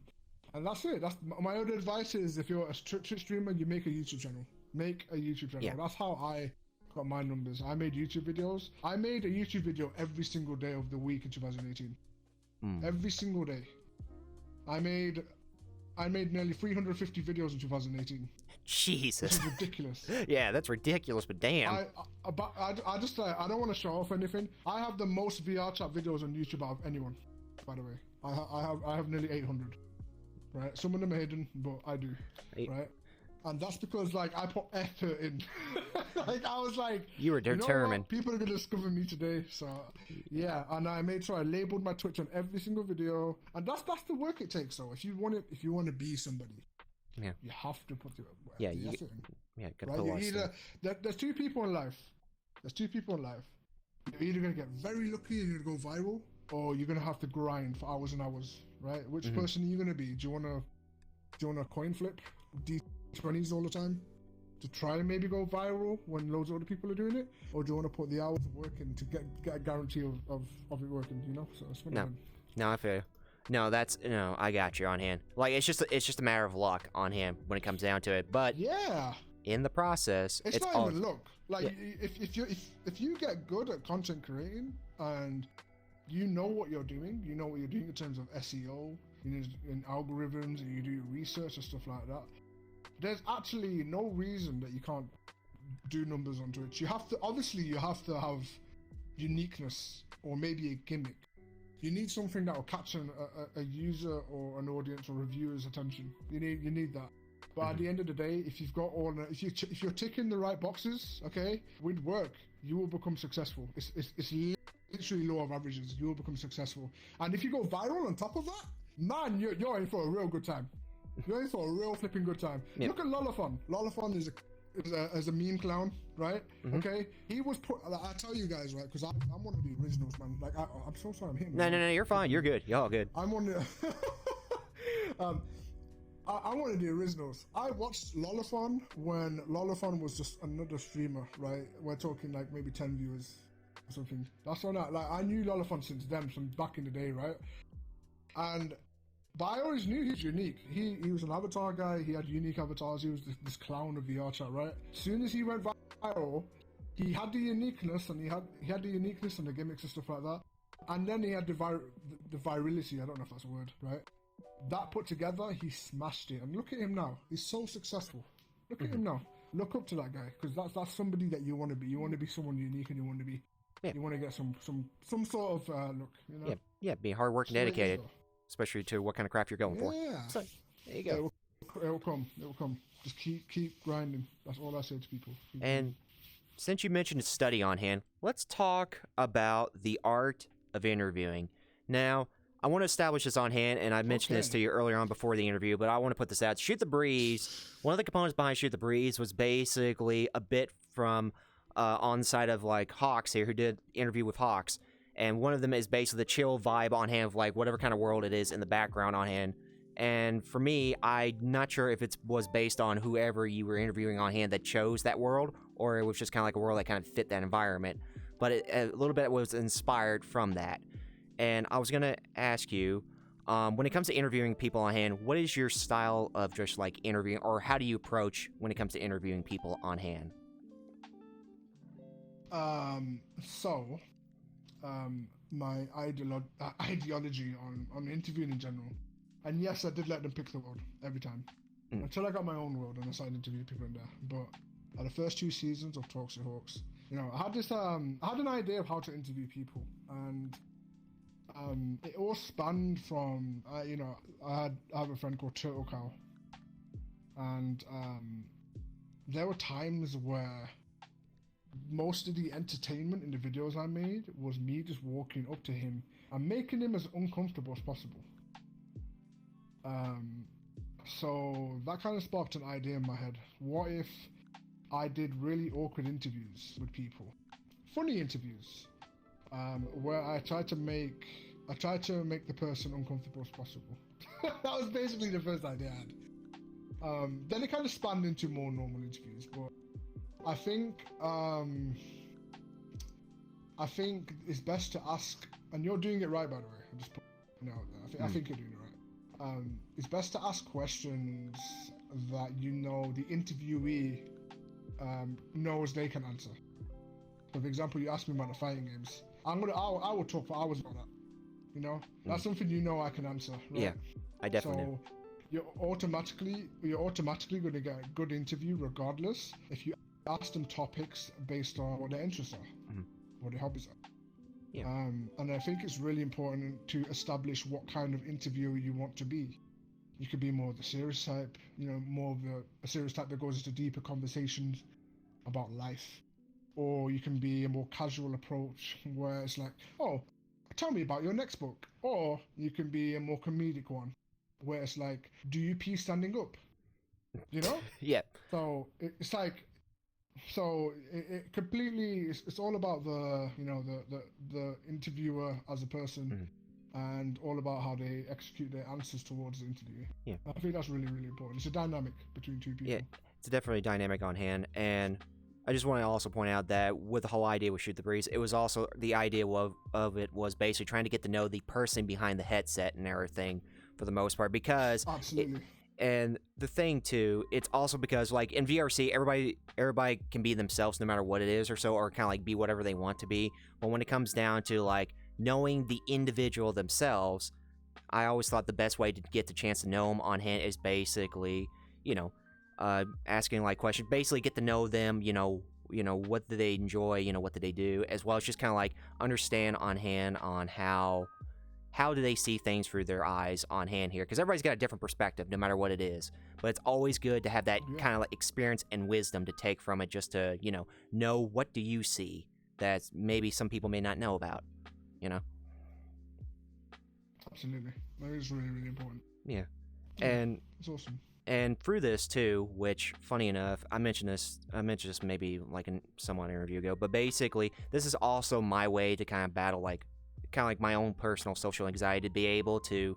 And that's it. That's my other advice is if you're a Twitch streamer, you make a YouTube channel. Make a YouTube channel. Yeah. That's how I got my numbers. I made YouTube videos. I made a YouTube video every single day of the week in 2018. Every single day. I made nearly 350 videos in 2018. Jesus. This is ridiculous. Yeah, that's ridiculous, but damn. I just I don't want to show off anything. I have the most VRChat videos on YouTube out of anyone, by the way. I have nearly 800. Right? Some of them are hidden, but I do. Right? And that's because like I put effort in. Like I was like, you were determined. People are gonna discover me today, so yeah. And I made sure I labeled my Twitch on every single video, and that's the work it takes. So if you want to be somebody, yeah, you have to put the yeah, effort in. Yeah, right? There's two people in life. You're either gonna get very lucky and you're gonna go viral, or you're gonna have to grind for hours and hours. Right? Which person are you gonna be? Do you wanna coin flip? 20s all the time to try and maybe go viral when loads of other people are doing it, or do you want to put the hours of work in to get a guarantee of it working? You know, so it's no, I feel you. No, I got you on hand. Like it's just a matter of luck on hand when it comes down to it. But yeah, in the process, it's not even luck. Like if you get good at content creating and you know what you're doing, in terms of SEO, in algorithms, and you do research and stuff like that. There's actually no reason that you can't do numbers on Twitch. You have to have uniqueness or maybe a gimmick. You need something that will catch a user or an audience or a viewer's attention. You need that. But at the end of the day, if if you're ticking the right boxes, okay, with work, you will become successful. It's literally law of averages. You will become successful. And if you go viral on top of that, man, you're in for a real good time. You're in for a real flipping good time. Yep. Look at Lolafon. Lolafon is a meme clown, right? Okay, he was put. I tell you guys, right? Because I'm one of the originals, man. Like I'm so sorry, I'm hitting. No, you're fine. You're good. Y'all good. I'm one of the. I'm one of the originals. I watched Lolafon when Lolafon was just another streamer, right? We're talking like maybe 10 viewers or something. That's all that. Like I knew Lolafon since then, from back in the day, right? But I always knew he's unique. He was an avatar guy. He had unique avatars. He was this clown of VRChat, right? As soon as he went viral, he had the uniqueness, and he had the uniqueness and the gimmicks and stuff like that. And then he had the virality. I don't know if that's a word, right? That put together, he smashed it. And look at him now. He's so successful. Look at him now. Look up to that guy, because that's somebody that you want to be. You want to be someone unique, and you want to be. Yeah. You want to get some sort of look. You know? Yeah. Be hard work and dedicated. Especially to what kind of craft you're going for. Yeah. So, there you go. It will come. Just keep grinding. That's all I say to people. And since you mentioned study on hand, let's talk about the art of interviewing. Now, I want to establish this on hand, and I mentioned this to you earlier on before the interview, but I want to put this out. Shoot the Breeze, one of the components behind Shoot the Breeze was basically a bit from on the side of like Hawx here, who did interview with Hawx. And one of them is basically the chill vibe on hand of like whatever kind of world it is in the background on hand. And for me, I'm not sure if it was based on whoever you were interviewing on hand that chose that world, or it was just kind of like a world that kind of fit that environment. but a little bit was inspired from that. And I was gonna ask you, when it comes to interviewing people on hand, what is your style of just like interviewing, or how do you approach when it comes to interviewing people on hand? My ideology on interviewing in general, and yes, I did let them pick the world every time until I got my own world and I started interviewing people in there. But at the first 2 seasons of Talks with Hawx, I had this I had an idea of how to interview people, and it all spanned from I have a friend called Turtle Cow, and there were times where most of the entertainment in the videos I made was me just walking up to him and making him as uncomfortable as possible. So that kind of sparked an idea in my head. What if I did really awkward interviews with people, funny interviews, where I tried to make the person uncomfortable as possible. That was basically the first idea I had. Then it kind of spanned into more normal interviews, but I think it's best to ask, and you're doing it right, by the way. I'm just putting it out there. I think you're doing it right. It's best to ask questions that the interviewee knows they can answer. So, for example, you ask me about the fighting games. I will talk for hours about that. That's something I can answer. Right? Yeah, I definitely do. You're automatically going to get a good interview regardless if you ask them topics based on what their interests are, what their hobbies are. Yeah. And I think it's really important to establish what kind of interviewer you want to be. You could be more of the serious type, more of a serious type that goes into deeper conversations about life. Or you can be a more casual approach where it's like, oh, tell me about your next book. Or you can be a more comedic one where it's like, do you pee standing up? Yeah. So it's like, it completely, it's all about the interviewer as a person, and all about how they execute their answers towards the interview. Yeah. I think that's really, really important. It's a dynamic between two people. Yeah, it's definitely dynamic on hand. And I just want to also point out that with the whole idea with Shoot the Breeze, it was also, the idea of it was basically trying to get to know the person behind the headset and everything for the most part, because absolutely. And the thing too, it's also because like in VRC, everybody can be themselves no matter what it is, or kind of like be whatever they want to be. But when it comes down to like knowing the individual themselves, I always thought the best way to get the chance to know them on hand is basically, asking like questions, basically get to know them, what do they enjoy, what do they do, as well as just kind of like understand on hand on how do they see things through their eyes on hand here? Because everybody's got a different perspective, no matter what it is. But it's always good to have that kind of like experience and wisdom to take from it, just to, know what do you see that maybe some people may not know about, Absolutely. That is really, really important. Yeah. And it's awesome. And through this too, which funny enough, I mentioned this maybe like in someone interview ago, but basically this is also my way to kind of battle like my own personal social anxiety, to be able to,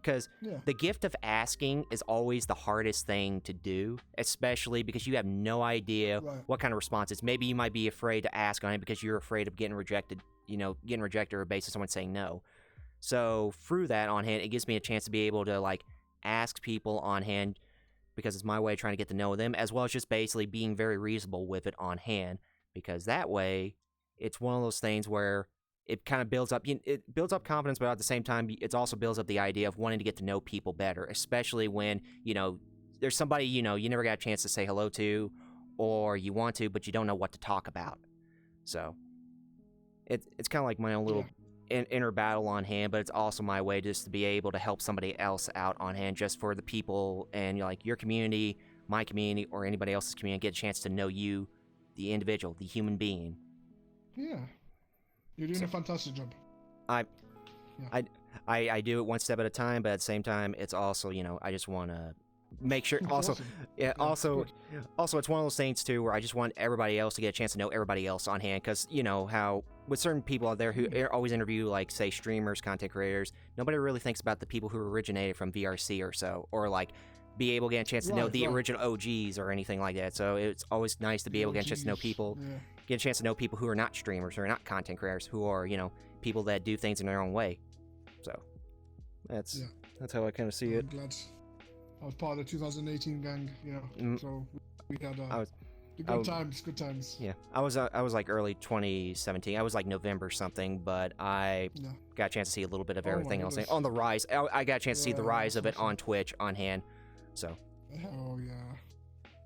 because the gift of asking is always the hardest thing to do, especially because you have no idea what kind of responses. Maybe you might be afraid to ask on it because you're afraid of getting rejected, or based on someone saying no. So through that on hand, it gives me a chance to be able to like ask people on hand, because it's my way of trying to get to know them, as well as just basically being very reasonable with it on hand, because that way it's one of those things where it kind of builds up confidence, but at the same time, it also builds up the idea of wanting to get to know people better, especially when, there's somebody, you never got a chance to say hello to, or you want to, but you don't know what to talk about. So it's kind of like my own little inner battle on hand, but it's also my way just to be able to help somebody else out on hand, just for the people and like your community, my community, or anybody else's community, get a chance to know you, the individual, the human being. Yeah. You're doing a fantastic job. I do it one step at a time, but at the same time, it's also, I just want to make sure. Also, awesome. Also, it's one of those things too where I just want everybody else to get a chance to know everybody else on hand, because how with certain people out there who always interview, like say streamers, content creators, nobody really thinks about the people who originated from VRC or so, or like be able to get a chance to know the original OGs or anything like that. So it's always nice to be able to get a chance to know people. get a chance to know people who are not streamers, who are not content creators, who are, you know, people that do things in their own way. So that's how I kind of see it. I'm glad I was part of the 2018 gang, you know. So we had good times. Yeah, I was like early 2017. I was like November something, but I got a chance to see a little bit of everything else on the rise. I got a chance to see the rise of it on Twitch on hand. So. Oh yeah.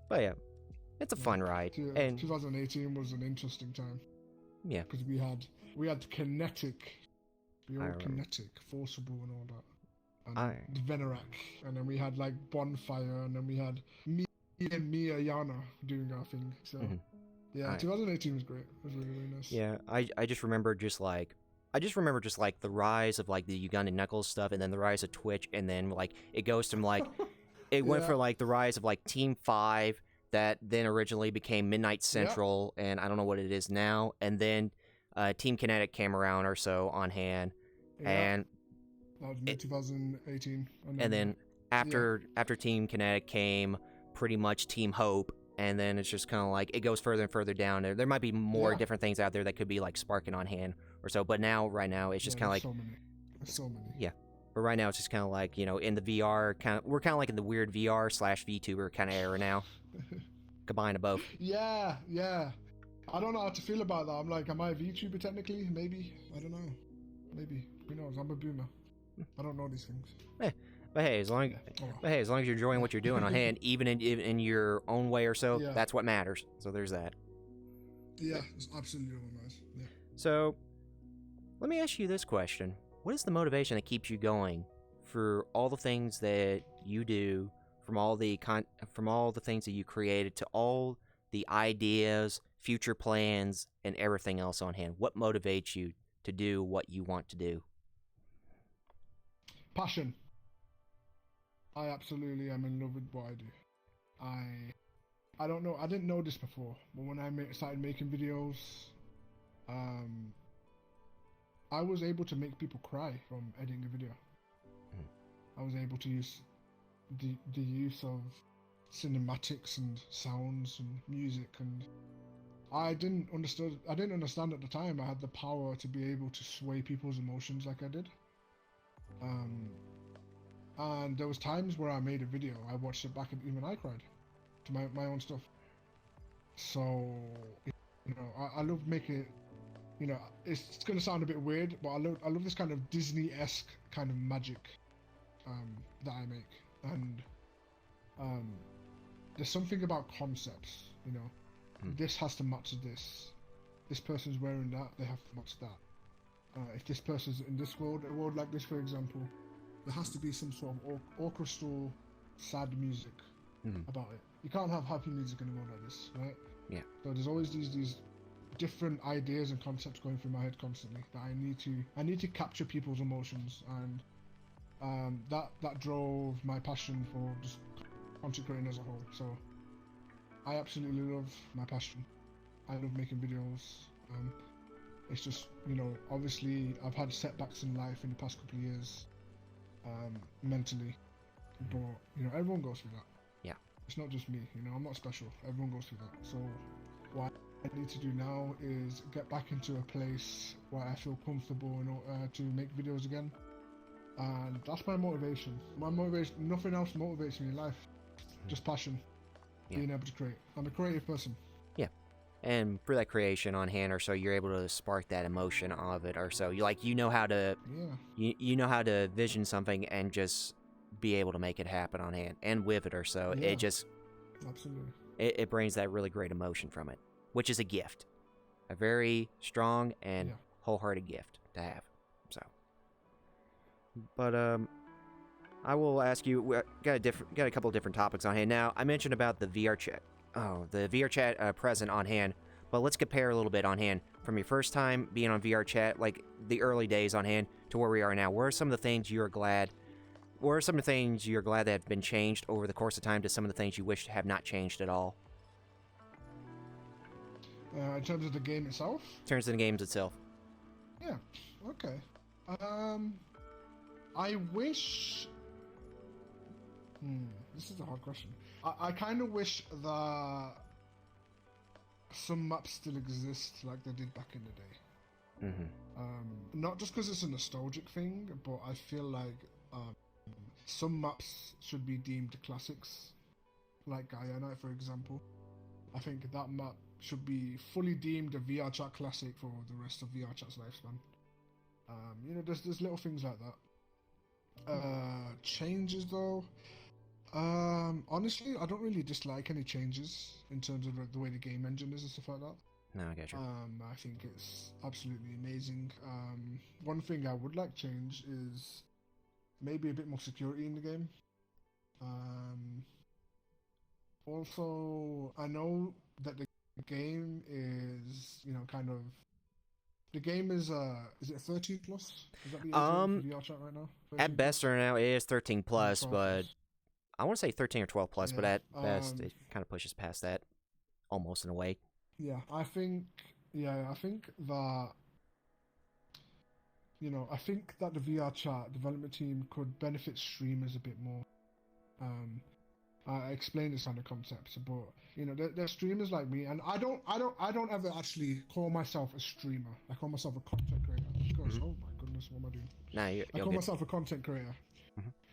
But yeah, it's a fun ride. And 2018 was an interesting time. Yeah. Because we had Kinetic, Kinetic, Forcible, and all that. And Venerac, and then we had like Bonfire, and then we had me and Mia Yana doing our thing. So yeah, 2018 was great. It was really, really nice. Yeah, I just remember just like the rise of like the Ugandan Knuckles stuff, and then the rise of Twitch, and then like it goes from like it went for like the rise of like Team 5 that then originally became Midnight Central, and I don't know what it is now, and then Team Kinetic came around or so on hand, and that was mid 2018. And then after Team Kinetic came pretty much Team Hope, and then it's just kind of like it goes further and further down. There might be more different things out there that could be like sparking on hand or so, but right now it's just kind of like so many. Yeah, but right now it's just kind of like, you know, in the VR we're kind of like in the weird VR / VTuber kind of era now. Combine of both. Yeah. I don't know how to feel about that. I'm like, am I a VTuber technically? Maybe. I don't know. Maybe. Who knows? I'm a boomer. I don't know these things. But hey, as long as you're enjoying what you're doing on hand, even in your own way or so, that's what matters. So there's that. Yeah, it's absolutely what matters. Yeah. So, let me ask you this question: what is the motivation that keeps you going for all the things that you do, from all the things that you created to all the ideas, future plans, and everything else on hand? What motivates you to do what you want to do? Passion. I absolutely am in love with what I do. I don't know. I didn't know this before, but when I started making videos, I was able to make people cry from editing a video. I was able to use the use of cinematics and sounds and music, and I didn't understand at the time I had the power to be able to sway people's emotions like I did. And there was times where I made a video, I watched it back, and even I cried to my own stuff. So, you know, I love making it. You know, it's gonna sound a bit weird, but I love this kind of Disney-esque kind of magic that I make, and there's something about concepts. You know, this has to match this. This person's wearing that, they have to match that. If this person's in this world, a world like this, for example, there has to be some sort of orchestral, sad music about it. You can't have happy music in a world like this, right? Yeah. So there's always these different ideas and concepts going through my head constantly that I need to capture people's emotions, and that drove my passion for just content creating as a whole. So I absolutely love my passion. I love making videos. It's just, you know, obviously I've had setbacks in life in the past couple of years, mentally, but you know, everyone goes through that. Yeah. It's not just me, you know, I'm not special. Everyone goes through that. So what I need to do now is get back into a place where I feel comfortable to make videos again, and that's my motivation. My motivation, nothing else motivates me in life, just passion, being able to create. I'm a creative person. And for that creation on hand or so, you're able to spark that emotion of it or so. You know how to you know how to vision something and just be able to make it happen on hand and with it or so. It just absolutely it brings that really great emotion from it, which is a gift, a very strong and wholehearted gift to have. So, but I will ask you. We got a couple of different topics on hand now. I mentioned about the VRChat. The VRChat present on hand, but let's compare a little bit on hand from your first time being on VRChat, like the early days on hand, to where we are now. What are some of the things you're glad? What are some of the things you're glad that have been changed over the course of time to some of the things you wish have not changed at all? In terms of the game itself? In terms of the games itself. Yeah. Okay. I wish. This is a hard question. I kind of wish that some maps still exist like they did back in the day. Not just because it's a nostalgic thing, but I feel like some maps should be deemed classics, like Guyana, for example. I think that map should be fully deemed a VRChat classic for the rest of VRChat's lifespan. You know, there's little things like that. Changes though. Honestly, I don't really dislike any changes in terms of the way the game engine is and stuff like that. No, I get you. I think it's absolutely amazing. One thing I would like change is maybe a bit more security in the game. Also, I know that the game is, you know, kind of. The game is it 13 plus? Is that the age for VRChat right now? At best right now it is 13 plus, but plus. I want to say 13 or 12 plus, Yeah, but at best it kind of pushes past that, almost in a way. Yeah, I think that, you know, I think that the VRChat development team could benefit streamers a bit more. I explained this on the concept, but you know, they're streamers like me, and I don't ever actually call myself a streamer. I call myself a content creator because oh my goodness, what am I doing? Nah, I call myself a content creator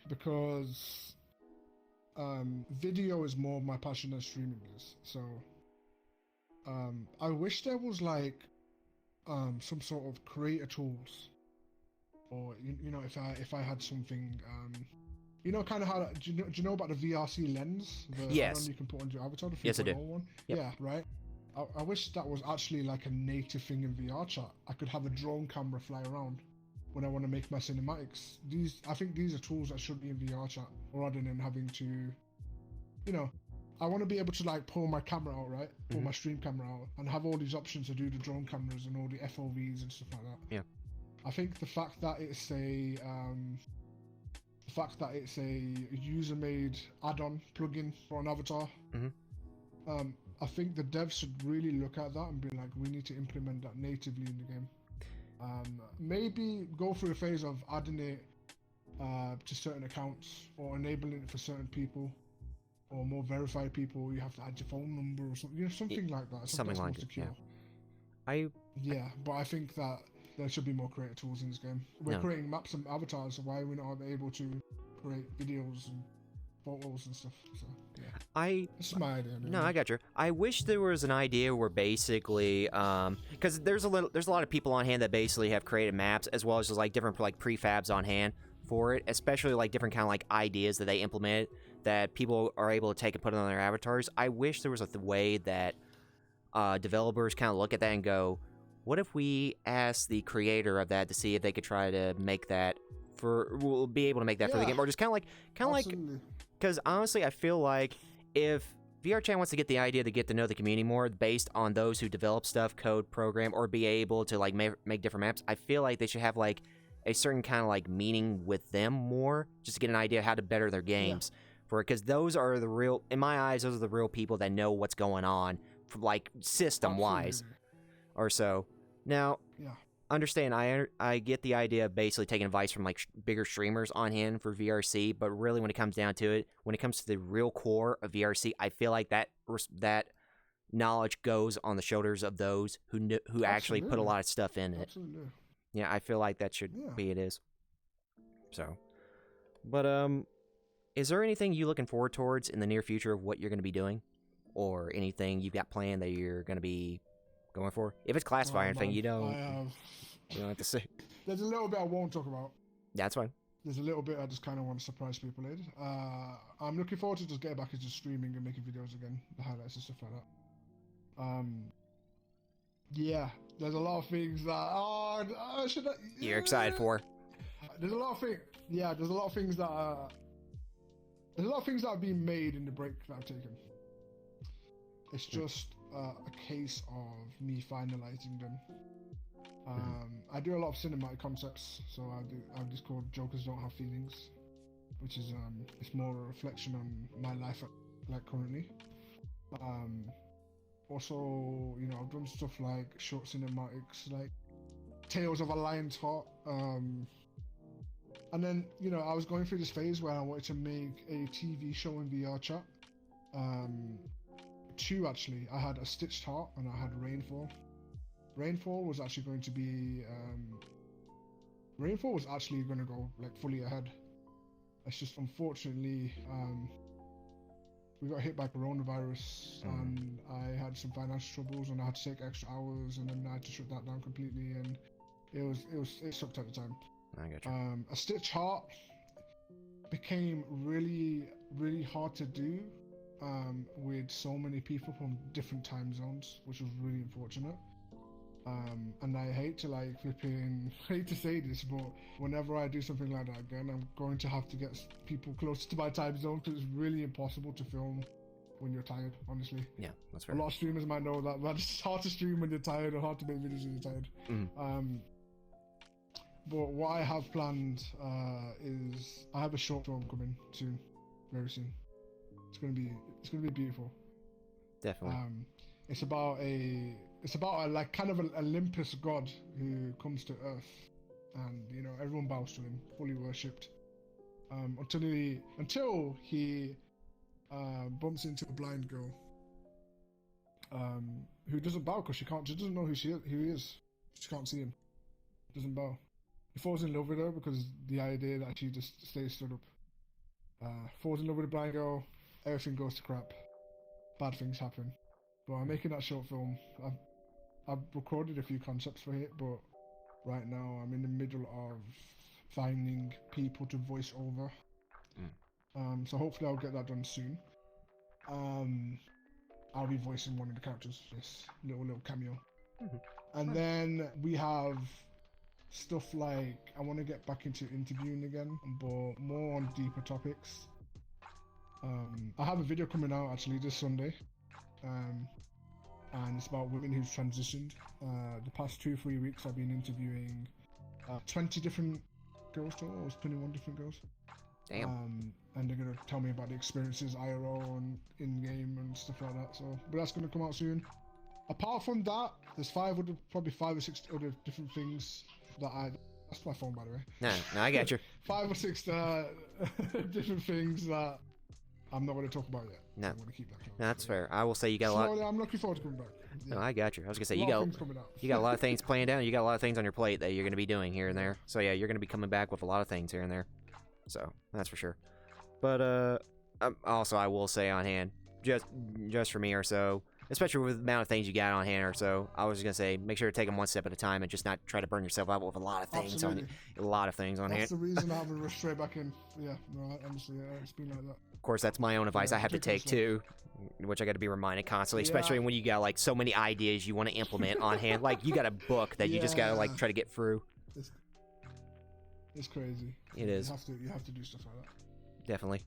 because video is more my passion than streaming is. So I wish there was like some sort of creator tools, or you know, if I had something. You know, kind of how do you know about the VRC lens? The yes. one you can put on your avatar. The yes, I do. One? Yep. Yeah, right. I wish that was actually like a native thing in VRChat. I could have a drone camera fly around when I want to make my cinematics. I think these are tools that should be in VRChat rather than having to, you know, I want to be able to like pull my camera out, right? Pull my stream camera out and have all these options to do the drone cameras and all the FOVs and stuff like that. Yeah. I think the fact that it's a user-made add-on plugin for an avatar. I think the devs should really look at that and be like, we need to implement that natively in the game. Maybe go through a phase of adding it to certain accounts or enabling it for certain people or more verified people. You have to add your phone number or something, you know, something like that. Something like it. Yeah, but I think that there should be more creative tools in this game. We're creating maps and avatars, so why are we not able to create videos and photos and stuff? So, yeah. It's my idea. No, I got you. I wish there was an idea where basically, because there's a lot of people on hand that basically have created maps as well as just like different like prefabs on hand for it, especially like different kind of like ideas that they implemented that people are able to take and put on their avatars. I wish there was a way that developers kind of look at that and go, what if we ask the creator of that to see if they could try to make that we'll be able to make that for the game, or just kind of like, because honestly, I feel like if VRChat wants to get the idea to get to know the community more based on those who develop stuff, code, program, or be able to like make different maps, I feel like they should have like a certain kind of like meaning with them more, just to get an idea of how to better their games for it, because those are the real, in my eyes, those are the real people that know what's going on, from like system wise, or so. Now, understand, I get the idea of basically taking advice from like bigger streamers on hand for VRC, but really when it comes down to it, when it comes to the real core of VRC, I feel like that knowledge goes on the shoulders of those who actually put a lot of stuff in it. Absolutely. Yeah, I feel like that should be it is. So, but is there anything you looking forward towards in the near future of what you're going to be doing, or anything you've got planned that you're going to be going for? If it's classified or anything, you don't have to say. There's a little bit I won't talk about. That's fine. There's a little bit I just kind of want to surprise people in. I'm looking forward to just getting back into streaming and making videos again, the highlights and stuff like that. Yeah, there's a lot of things that you're excited for. There's a lot of things. Yeah, there's a lot of things that have been made in the break that I've taken. It's just a case of me finalizing them. I do a lot of cinematic concepts, so I have this called Jokers Don't Have Feelings, which is it's more a reflection on my life like currently. Also, you know, I've done stuff like short cinematics, like Tales of a Lion's Heart. And then, you know, I was going through this phase where I wanted to make a TV show in VRChat. two actually. I had A Stitched Heart and I had Rainfall. Rainfall was actually going to be Rainfall was actually going to go like fully ahead. It's just unfortunately we got hit by coronavirus and I had some financial troubles and I had to take extra hours and then I had to shut that down completely and it sucked at the time. I got you. A Stitched Heart became really hard to do with so many people from different time zones, which was really unfortunate. And I hate to hate to say this, but whenever I do something like that again, I'm going to have to get people closer to my time zone because it's really impossible to film when you're tired, honestly. Yeah, that's fair. A lot of streamers might know that, but it's hard to stream when you're tired or hard to make videos when you're tired. But what I have planned is I have a short film coming soon, very soon. It's gonna be beautiful. Definitely. It's about a like kind of an Olympus god who comes to Earth, and you know everyone bows to him, fully worshipped, until he bumps into a blind girl, who doesn't bow because she doesn't know who he is. She can't see him. Doesn't bow. He falls in love with her because the idea that she just stays stood up. Falls in love with a blind girl. Everything goes to crap. Bad things happen. But I'm making that short film. I've recorded a few concepts for it, but right now I'm in the middle of finding people to voice over. So hopefully I'll get that done soon. I'll be voicing one of the characters, this little cameo. And then we have stuff like I want to get back into interviewing again, but more on deeper topics. I have a video coming out actually this Sunday, and it's about women who've transitioned. The past 2-3 weeks I've been interviewing 20 different girls total, or 21 different girls. Damn. And they're gonna tell me about the experiences IRL and in-game and stuff like that. So, but that's gonna come out soon. Apart from that, there's probably 5 or 6 other different things that that's my phone, by the way. No, I got you. 5 or 6 different things that I'm not going to talk about yet. No. I'm going to keep that close. No, that's fair. I will say you got a lot. I'm looking forward to coming back. No, I got you. I was gonna say A lot of things coming out. you got a lot of things planned out. You got a lot of things on your plate that you're gonna be doing here and there. So yeah, you're gonna be coming back with a lot of things here and there. So that's for sure. But also I will say on hand, just for me or so, especially with the amount of things you got on hand or so, I was gonna say make sure to take them one step at a time and just not try to burn yourself out with a lot of things Absolutely. on a lot of things on That's hand. the reason I haven't rushed straight back in. Yeah, no, honestly, it's been like that. Of course, that's my own advice I have to take too, which I got to be reminded constantly, especially when you got like so many ideas you want to implement on hand. Like you got a book that you just gotta like try to get through. It's crazy. It is. You have to do stuff like that. Definitely.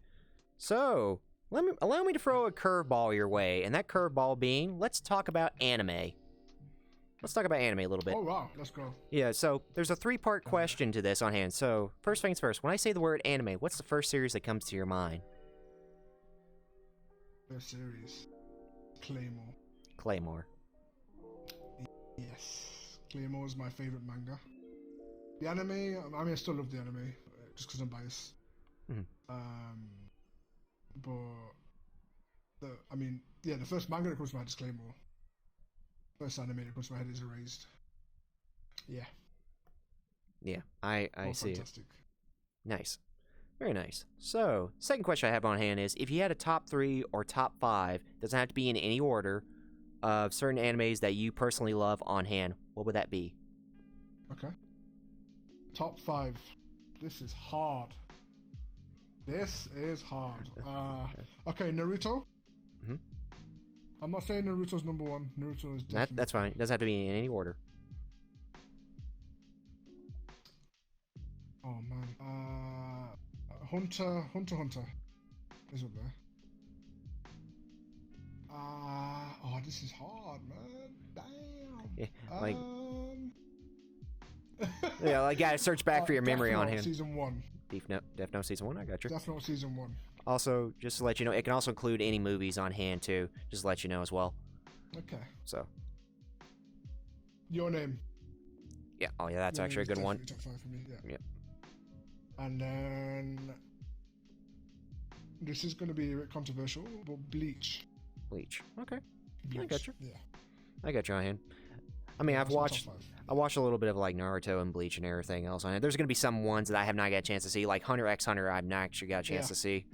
So allow me to throw a curveball your way, and that curveball being, let's talk about anime. Let's talk about anime a little bit. Oh wow, let's go. Yeah, so there's a 3-part question to this on hand. So first things first, when I say the word anime, what's the first series that comes to your mind? First series, Claymore. Claymore. Yes, Claymore is my favorite manga. The anime, I mean, I still love the anime, just because I'm biased. But the first manga that comes to my head is Claymore. First anime that comes to my head is Erased. Yeah. Yeah, I see Fantastic. it. Nice. Very nice. So, second question I have on hand is, if you had a top 3 or top 5, doesn't have to be in any order, of certain animes that you personally love on hand, what would that be? Okay. Top 5. This is hard. Okay, Naruto. I'm not saying Naruto's number 1. Naruto is definitely... That's fine. It doesn't have to be in any order. Oh man. Hunter is up there. This is hard, man. Damn. Yeah, I gotta search back for your memory on hand. Season 1. Death Note Season 1, I got you. Death Note Season 1. Also, just to let you know, it can also include any movies on hand too. Just to let you know as well. Okay. So. Your Name. Yeah. Oh yeah, that's actually a good one. Top 5 for me. Yeah. Yep. And then this is going to be a bit controversial, but Bleach. Bleach. Okay. Bleach. I got you. Yeah. I got you on hand. I mean, That's my top 5. I watched a little bit of like Naruto and Bleach and everything else on it. There's gonna be some ones that I have not got a chance to see, like Hunter x Hunter. I've not actually got a chance to see.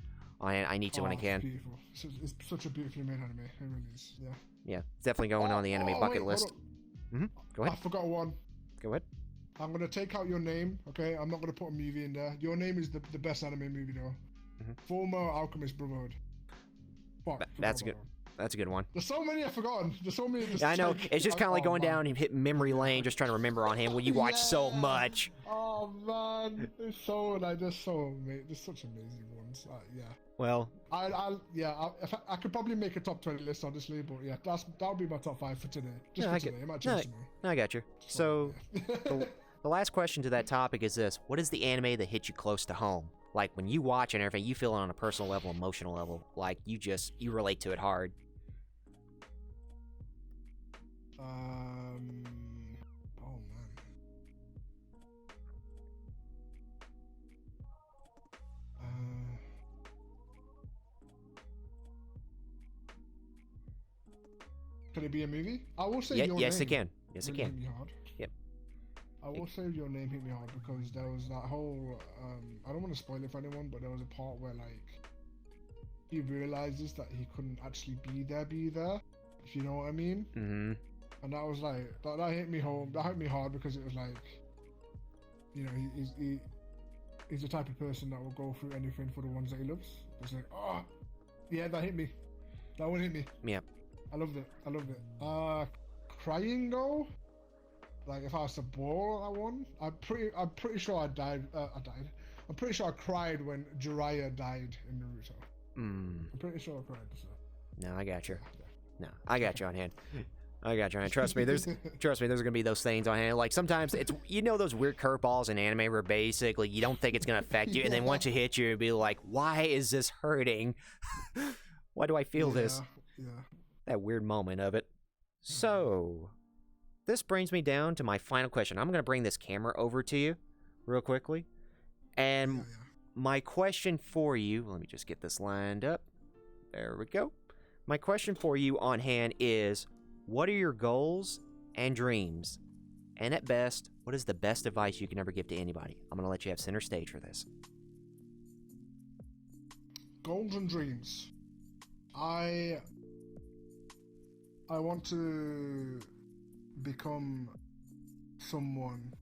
I need to when I can. It's beautiful. It's such a beautifully made anime. It really is. Yeah. Yeah, it's definitely going on the anime bucket wait, list. Go ahead. I forgot one. Go ahead. I'm gonna take out your name. Okay. I'm not gonna put a movie in there. Your name is the best anime movie though. Former Alchemist Brotherhood. Fuck. That's good. That's a good one. There's so many I've forgotten. There's so many. Yeah, I know. It's just kind of like going down and hitting memory lane, just trying to remember on him when you watch so much. Oh man, it's so like there's such amazing ones. Yeah. Well, I could probably make a top 20 list honestly, but yeah, that'll be my top 5 for today. Just for today. It might change tomorrow. I got you. So, the last question to that topic is this: what is the anime that hit you close to home? Like when you watch and everything, you feel it on a personal level, emotional level. Like you relate to it hard. Oh man. Can it be a movie? I will say your name. Yes, it can. Yes, it can. Hit me hard. Yep. I will say your name hit me hard because there was that whole. I don't want to spoil it for anyone, but there was a part where like he realizes that he couldn't actually be there. If you know what I mean. Mm-hmm. And that was like that hit me home. That hit me hard because it was like, you know, he's the type of person that will go through anything for the ones that he loves. It's like, oh, yeah, that hit me. That one hit me. Yeah. I loved it. Crying though. Like if I was to boil that one, I'm pretty sure I died. I'm pretty sure I cried when Jiraiya died in Naruto. I'm pretty sure I cried. So. No, I got you. No, I got you on hand. Trust me, there's gonna be those things on hand. Like sometimes it's those weird curveballs in anime where basically you don't think it's gonna affect you, and then once it hits you, it'll be like, why is this hurting? Why do I feel this? Yeah. That weird moment of it. So, this brings me down to my final question. I'm gonna bring this camera over to you, real quickly, and my question for you. Let me just get this lined up. There we go. My question for you on hand is, what are your goals and dreams? And at best, what is the best advice you can ever give to anybody? I'm going to let you have center stage for this. Goals and dreams. I want to become someone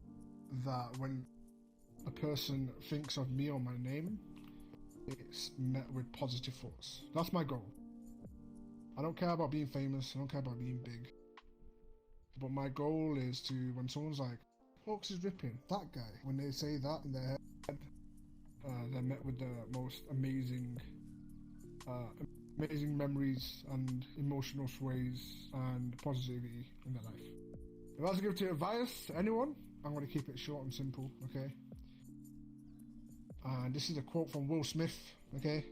that when a person thinks of me or my name, it's met with positive thoughts. That's my goal. I don't care about being famous, I don't care about being big. But my goal is to, when someone's like, HawxxIsRippin, that guy, when they say that in their head, they're met with the most amazing memories and emotional sways and positivity in their life. If I was to give advice to anyone, I'm going to keep it short and simple, okay? And this is a quote from Will Smith, okay?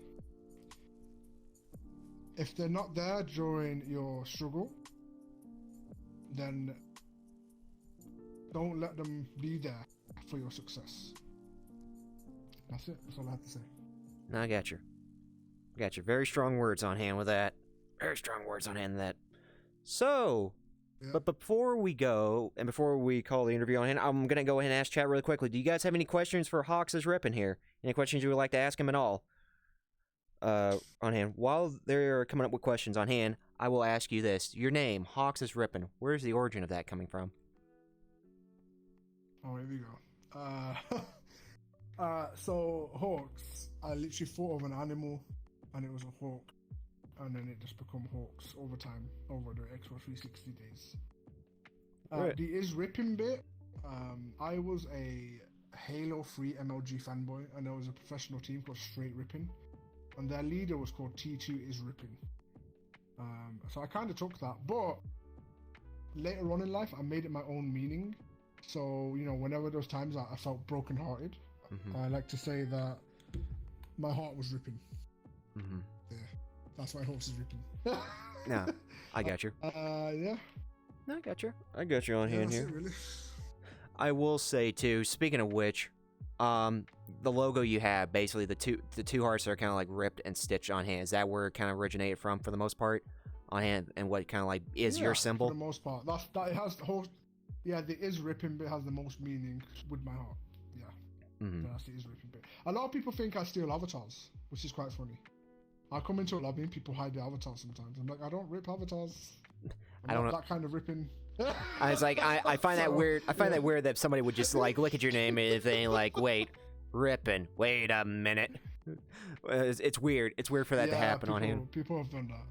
If they're not there during your struggle, then don't let them be there for your success. That's it. That's all I have to say. No, I got you. Very strong words on hand with that. Very strong words on hand with that. So, but before we go, and before we call the interview on hand, I'm going to go ahead and ask chat really quickly. Do you guys have any questions for HawxxIsRippin here? Any questions you would like to ask him at all? On hand. While they're coming up with questions on hand, I will ask you this. Your name, HawxxIsRippin. Where's the origin of that coming from? Oh, here we go. So Hawx, I literally thought of an animal, and it was a hawk, and then it just become Hawx over time, over the Xbox 360 days. Right. The IsRippin bit, I was a Halo 3 MLG fanboy, and there was a professional team called Straight Rippin', and their leader was called T2IsRippin'. So I kind of took that, but later on in life, I made it my own meaning. So, whenever those times I felt brokenhearted, I like to say that my heart was ripping. Yeah, that's why HawxxIsRippin'. No, I got you. Yeah. No, I got you on hand here. It, really. I will say too, speaking of which, the logo you have, basically the two hearts are kind of like ripped and stitched on hand. Is that where it kind of originated from for the most part? on hand and what kind of like is your For symbol? the most part, it has the whole. Yeah, the is ripping bit has the most meaning with my heart. Yeah, that's the is ripping bit. A lot of people think I steal avatars, which is quite funny. I come into a lobby and people hide their avatars sometimes. I'm like, I don't rip avatars. I don't know that kind of ripping. I was like, I find that weird. I find that weird that somebody would just like look at your name and think like, wait, Rippin. Wait a minute. It's weird. It's weird for that to happen on him. People have done that.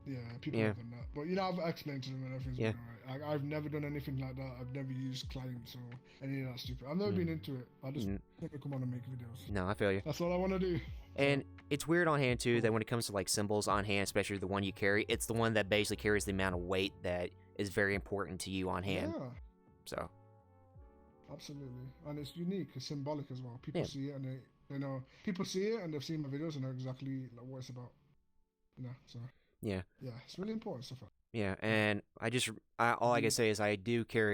Yeah, people have done that. But you know, I've explained to them and everything's been alright. I've never done anything like that. I've never used clients or any of that stupid. I've never been into it. I just never come on and make videos. No, I feel you. That's all I want to do. And it's weird on hand too that when it comes to like symbols on hand, especially the one you carry, it's the one that basically carries the amount of weight that is very important to you on hand. Yeah. So. Absolutely, and it's unique. It's symbolic as well. People see it and they know. People see it and they've seen my videos and know exactly like, what it's about. You know, so. Yeah, it's really important stuff. Yeah, and all I can say is I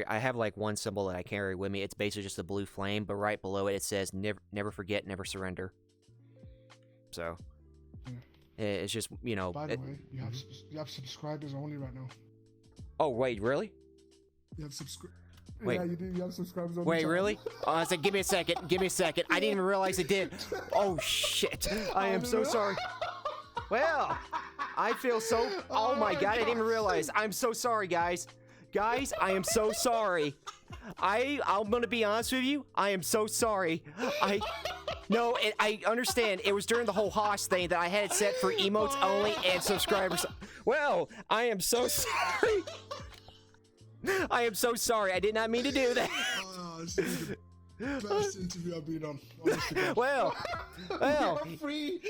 have like one symbol that I carry with me. It's basically just a blue flame, but right below it says never forget, never surrender. So it's just, you know. By the way, you have subscribers only right now. Oh wait, really? You have subscribers. Wait. Yeah, you do. You have subscribers only. Wait, really? I was like, give me a second. Give me a second. I didn't even realize it did. Oh shit! I am so sorry. Well, I feel so. Oh my god! I didn't even realize. I'm so sorry, guys. Guys, I am so sorry. I'm gonna be honest with you. I am so sorry. I understand. It was during the whole Haas thing that I had it set for emotes only and subscribers. Well, I am so sorry. I am so sorry. I did not mean to do that. This is the best interview I've been on. Well,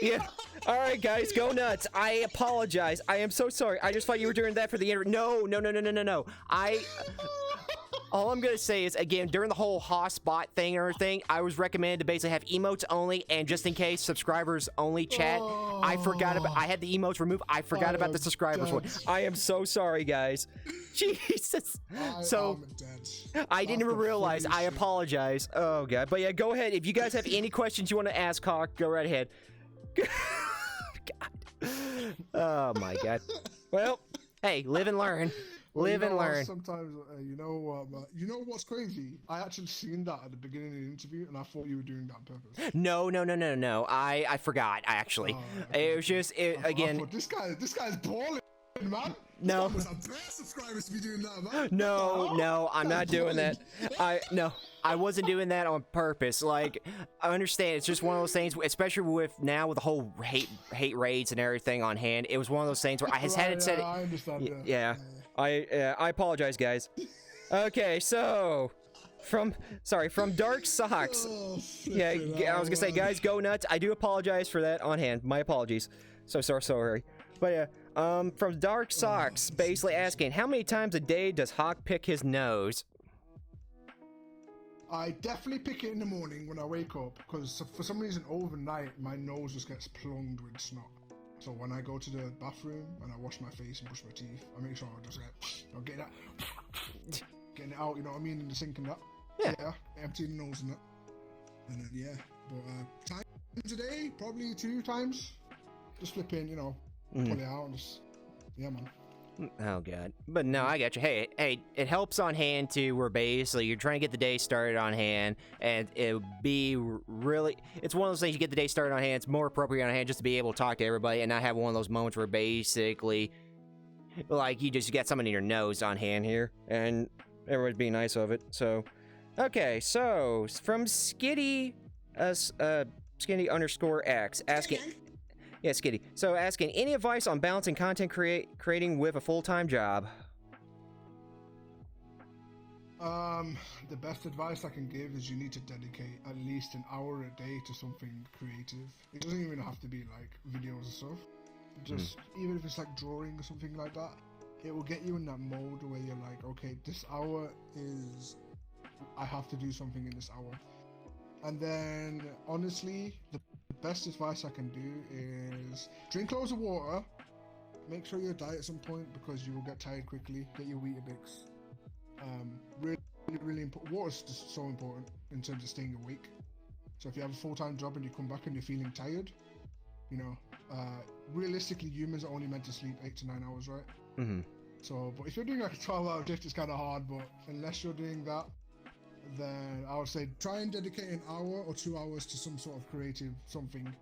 yeah. All right, guys, go nuts. I apologize. I am so sorry. I just thought you were doing that for the interview. No. All I'm gonna say is, again, during the whole Haas bot thing and everything, I was recommended to basically have emotes only and just in case subscribers only chat. I had the emotes removed. I forgot about the subscribers one. I am so sorry, guys. Jesus. I didn't even realize. I apologize. Oh god. But yeah, go ahead. If you guys have any questions you want to ask Hawk, go right ahead. God. Oh my god. Well, hey, live and learn. Live and learn. Sometimes, you know what's crazy? I actually seen that at the beginning of the interview, and I thought you were doing that on purpose. No. I forgot. Actually, it was just again. This guy's balling, man. No. Subscribers to be doing that, man. No, I'm not doing that. I wasn't doing that on purpose. Like, I understand it's just one of those things, especially with the whole hate raids and everything on hand. It was one of those things where I had it set. I understand. Yeah. I apologize, guys. Okay, so from Dark Socks. I was gonna say, guys, go nuts. I do apologize for that on hand. My apologies. So sorry. But yeah, from Dark Socks, basically asking, how many times a day does Hawk pick his nose? I definitely pick it in the morning when I wake up, because for some reason overnight my nose just gets plugged with snot. So when I go to the bathroom and I wash my face and brush my teeth, I make sure I just getting it out, you know what I mean, in the sink and that. Yeah, emptying the nose and that. And then but times a day, probably 2 times. Just flip in, pull it out and just, man. Oh god. But no, I got you. Hey, it helps on hand too, where basically you're trying to get the day started on hand, and it'll be really, it's one of those things, you get the day started on hand, it's more appropriate on hand just to be able to talk to everybody and not have one of those moments where basically like you just got something in your nose on hand here and everybody's being nice of it. So okay, so from Skitty _X asking, yeah, Skitty. So asking, any advice on balancing content creating with a full-time job? The best advice I can give is you need to dedicate at least an hour a day to something creative. It doesn't even have to be like videos and stuff. Just even if it's like drawing or something like that, it will get you in that mode where you're like, okay, this hour is, I have to do something in this hour. And then honestly, the best advice I can do is drink loads of water, make sure you diet at some point because you will get tired quickly, get your Weetabix. Really important. Water is just so important in terms of staying awake. So if you have a full-time job and you come back and you're feeling tired, You know, realistically, humans are only meant to sleep 8 to 9 hours, right? Mm-hmm. So, but if you're doing like a 12-hour shift, it's kind of hard. But unless you're doing that, then I would say try and dedicate an hour or 2 hours to some sort of creative something,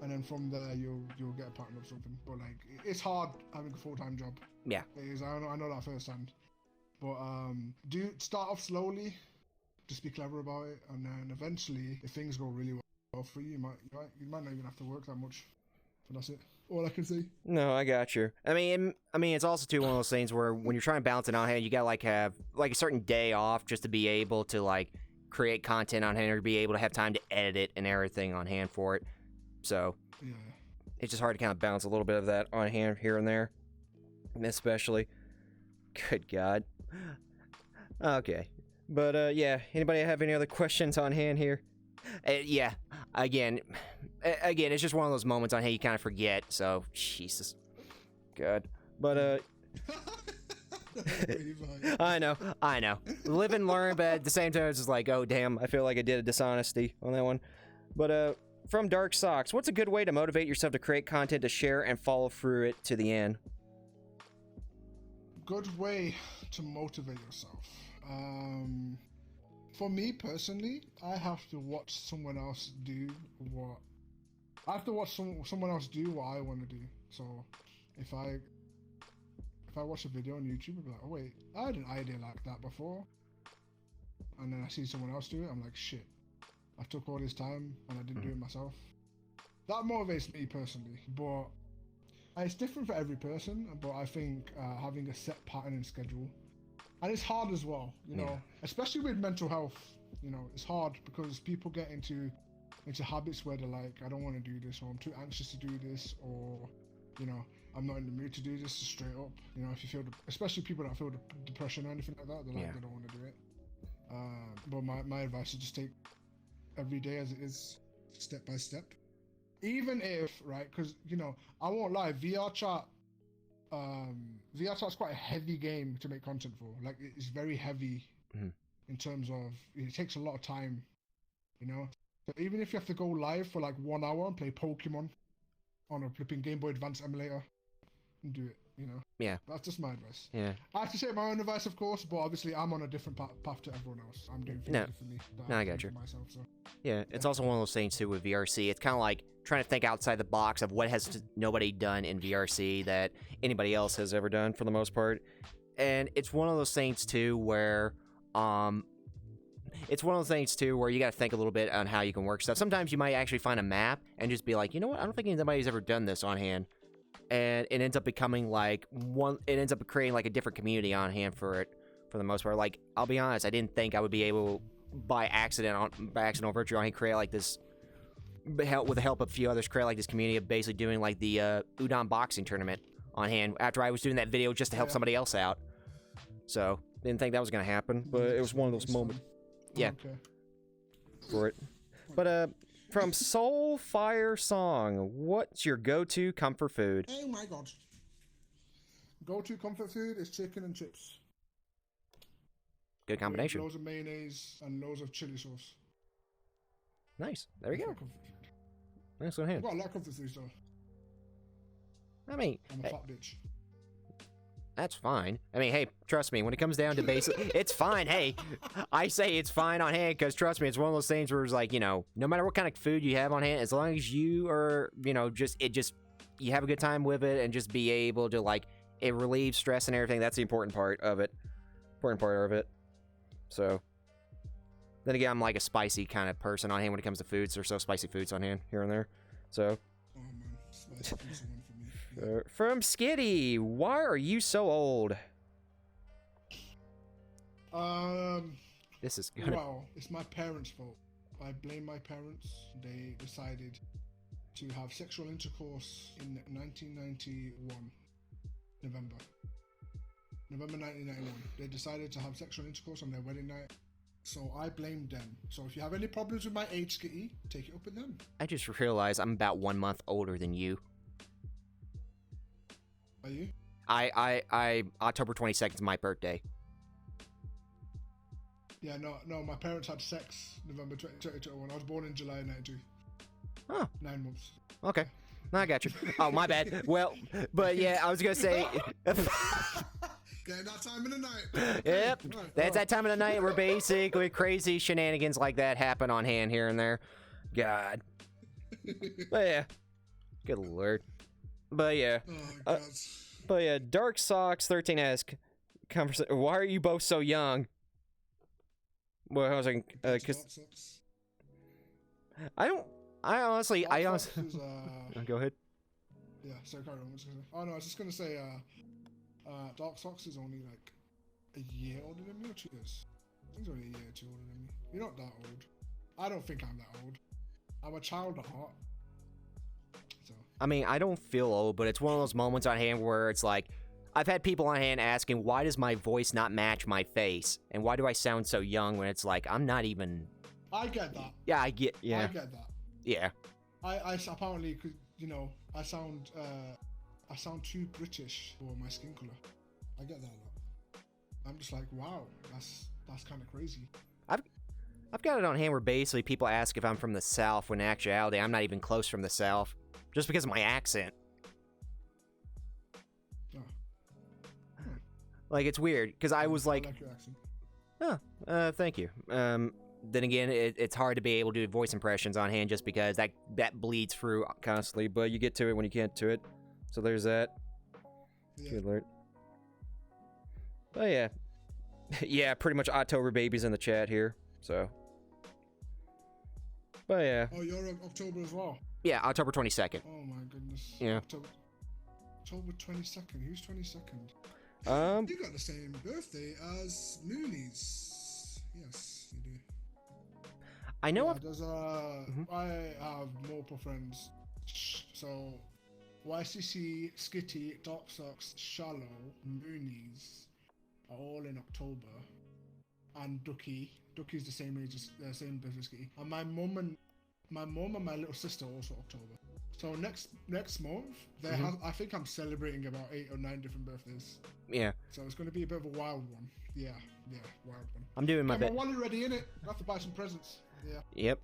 and then from there you'll get a pattern of something. But like, it's hard having a full-time job. Yeah. It is. I know that firsthand. But do start off slowly, just be clever about it, and then eventually, if things go really well for you, you might not even have to work that much. But that's it. All I can say. No, I got you. I mean, it's also too one of those things where when you're trying to balance it on hand, you gotta like have like a certain day off just to be able to like create content on hand or be able to have time to edit it and everything on hand for it. So Yeah. it's just hard to kind of balance a little bit of that on hand here and there, especially. Good God. Okay, but yeah. Anybody have any other questions on hand here? Yeah. Again, it's just one of those moments on hand you kind of forget. So Jesus, God. But I know. Live and learn, but at the same time, it's just like, oh damn, I feel like I did a dishonesty on that one. But from Dark Socks, what's a good way to motivate yourself to create content to share and follow through it to the end? Good way to motivate yourself. For me personally, I have to watch someone else do what I want to do. So if I watch a video on YouTube, I'll be like, oh wait, I had an idea like that before, and then I see someone else do it, I'm like, shit, I took all this time and I didn't do it myself. That motivates me personally, but it's different for every person. But I think having a set pattern and schedule, and it's hard as well, you know, especially with mental health. You know, it's hard because people get into habits where they're like, I don't want to do this, or I'm too anxious to do this, or, you know, I'm not in the mood to do this, straight up. You know, if you feel, especially people that feel depression or anything like that, they're like, they don't want to do it. But my advice is just take every day as it is, step by step. Even if, right, because, you know, I won't lie, VRChat's quite a heavy game to make content for. Like, it's very heavy in terms of, it takes a lot of time, you know? So even if you have to go live for like 1 hour and play Pokemon on a flipping Game Boy Advance emulator, and do it, you know? Yeah. That's just my advice. Yeah. I have to take my own advice, of course, but obviously I'm on a different path to everyone else. I'm doing things differently. No, I got you. Myself, so. Yeah, it's also one of those things too with VRC. It's kind of like trying to think outside the box of what has nobody done in VRC that anybody else has ever done for the most part. And it's one of those things too where you got to think a little bit on how you can work stuff. Sometimes you might actually find a map and just be like, you know what, I don't think anybody's ever done this on hand. And it ends up becoming like it ends up creating like a different community on hand for it for the most part. Like, I'll be honest, I didn't think I would be able by accident or virtue on hand create like this, with the help of a few others, create like this community of basically doing like the Udon boxing tournament on hand after I was doing that video just to help somebody else out. So didn't think that was gonna happen, but it was one of those moments. Yeah. Okay. For it. But from Soul Fire Song, what's your go-to comfort food? Oh my god. Go-to comfort food is chicken and chips. Good combination. With loads of mayonnaise and loads of chili sauce. Nice. There we go. Nice one I've hand. got a lot of comfort food though. I mean, I'm a fat bitch. That's fine. I mean, hey, trust me, when it comes down to basic, it's fine. Hey, I say it's fine on hand because trust me, it's one of those things where it's like, you know, no matter what kind of food you have on hand, as long as you are, you know, you have a good time with it and just be able to like, it relieves stress and everything. That's the important part of it. So, then again, I'm like a spicy kind of person on hand when it comes to foods. There's so spicy foods on hand here and there. So. Oh man, spicy food's the one for me. From Skitty, why are you so old? This is good. Well, it's my parents' fault. I blame my parents. They decided to have sexual intercourse in 1991, November 1991. They decided to have sexual intercourse on their wedding night. So I blamed them. So if you have any problems with my age, Skitty, take it up with them. I just realized I'm about 1 month older than you. Are you? I October 22nd is my birthday. Yeah, no, my parents had sex November 2021. I was born in July 92. Oh. 9 months. Okay. I got you. Oh, my bad. Well, but yeah, I was gonna say. Getting that time of the night. Yep, Right, that's that time of the night where basically crazy shenanigans like that happen on hand here and there. God. But yeah. Good lord. But yeah. Oh, God. Dark Socks 13 asks, why are you both so young? Well, I was like, cause I honestly, Is, go ahead. yeah, so carry on. Oh no, I was just gonna say, Dark Socks is only like a year older than me, or 2 years. I think he's only a year or two older than me. You're not that old. I don't think I'm that old. I'm a child at heart. So. I mean, I don't feel old, but it's one of those moments on hand where it's like, I've had people on hand asking, why does my voice not match my face? And why do I sound so young when it's like, I'm not even... I get that. Yeah, I get that. Yeah. I apparently, cause, you know, I sound too British for my skin color. I get that a lot. I'm just like, wow, that's kind of crazy. I've got it on hand where basically people ask if I'm from the South when in actuality I'm not even close from the South, just because of my accent. Oh. Like, it's weird, because I was like, I like your accent. thank you. Then again, it's hard to be able to do voice impressions on hand just because that bleeds through constantly, but you get to it when you can't do it. So there's that. Yeah. Good lord. But yeah. Yeah, pretty much October babies in the chat here, so. But yeah. Oh, you're October as well? Yeah, October 22nd. Oh my goodness. Yeah. October 22nd. Who's 22nd? You got the same birthday as Moonies. Yes, you do. I know. I have multiple friends. So, YCC, Skitty, Dark Socks, Shallow, Moonies are all in October, and Ducky's the same age as same birthday as Skitty. And my mom and my little sister are also October. So next month, I think I'm celebrating about 8 or 9 different birthdays. Yeah. So it's going to be a bit of a wild one. Yeah, wild one. I'm doing my best. My wallet ready, innit? I have to buy some presents. Yeah. Yep.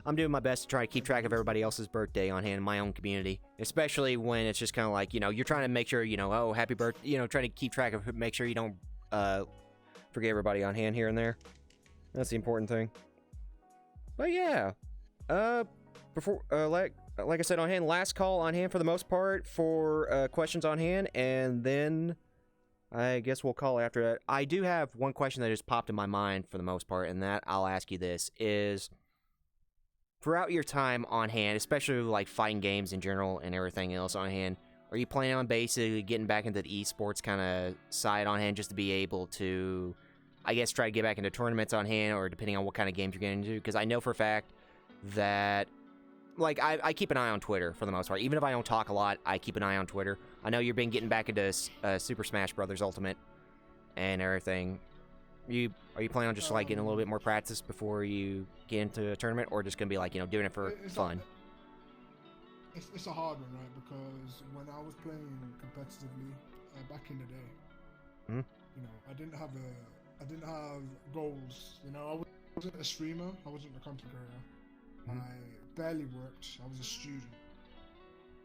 I'm doing my best to try to keep track of everybody else's birthday on hand in my own community, especially when it's just kind of like, you know, you're trying to make sure, you know, oh, happy birthday, you know, trying to keep track of, make sure you don't forget everybody on hand here and there. That's the important thing. But yeah, before like I said on hand, last call on hand for the most part for questions on hand, and then I guess we'll call after that. I do have one question that just popped in my mind for the most part, and that I'll ask you this is, throughout your time on hand, especially like fighting games in general and everything else on hand, are you planning on basically getting back into the esports kind of side on hand just to be able to, I guess, try to get back into tournaments on hand, or depending on what kind of games you're getting into? Because I know for a fact that, like, I keep an eye on Twitter for the most part. Even if I don't talk a lot, I keep an eye on Twitter. I know you've been getting back into Super Smash Bros. Ultimate and everything. Are you planning on just like getting a little bit more practice before you get into a tournament, or just gonna be like, you know, doing it for fun? It's a hard one, right? Because when I was playing competitively back in the day, you know, I didn't have goals. You know, I wasn't a streamer. I wasn't a content creator. I barely worked. I was a student.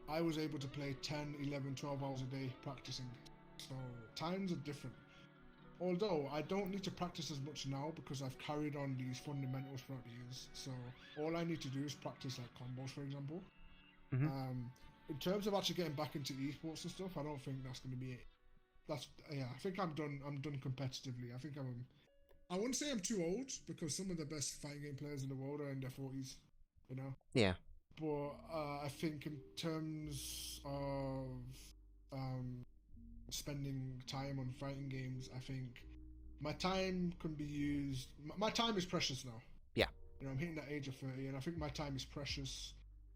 I was able to play 10, 11, 12 hours a day practicing. So times are different. Although I don't need to practice as much now because I've carried on these fundamentals throughout the years. So all I need to do is practice like combos, for example. In terms of actually getting back into esports and stuff, I don't think that's going to be it. I think I'm done competitively. I wouldn't say I'm too old, because some of the best fighting game players in the world are in their 40s, you know? Yeah. But I think in terms of spending time on fighting games, I think my time can be used. My time is precious now. Yeah. You know, I'm hitting that age of 30, and I think my time is precious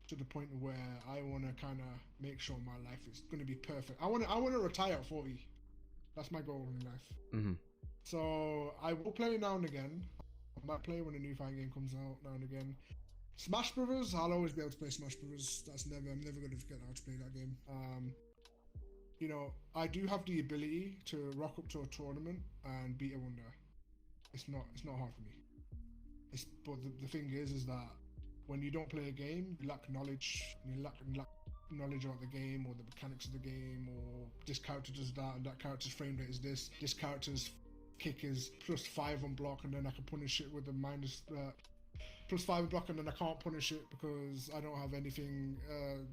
to the point where I want to kind of make sure my life is going to be perfect. I want to retire at 40. That's my goal in life. So I will play now and again. I might play when a new fighting game comes out now and again. Smash Brothers, I'll always be able to play Smash Brothers. I'm never going to forget how to play that game. You know, I do have the ability to rock up to a tournament and beat a wonder. It's not hard for me. But the thing is that when you don't play a game, you lack knowledge. You lack knowledge about the game or the mechanics of the game, or this character does that and that character's frame rate is this. This character's kick is +5 on block, and then I can punish it with a +5 on block, and then I can't punish it because I don't have anything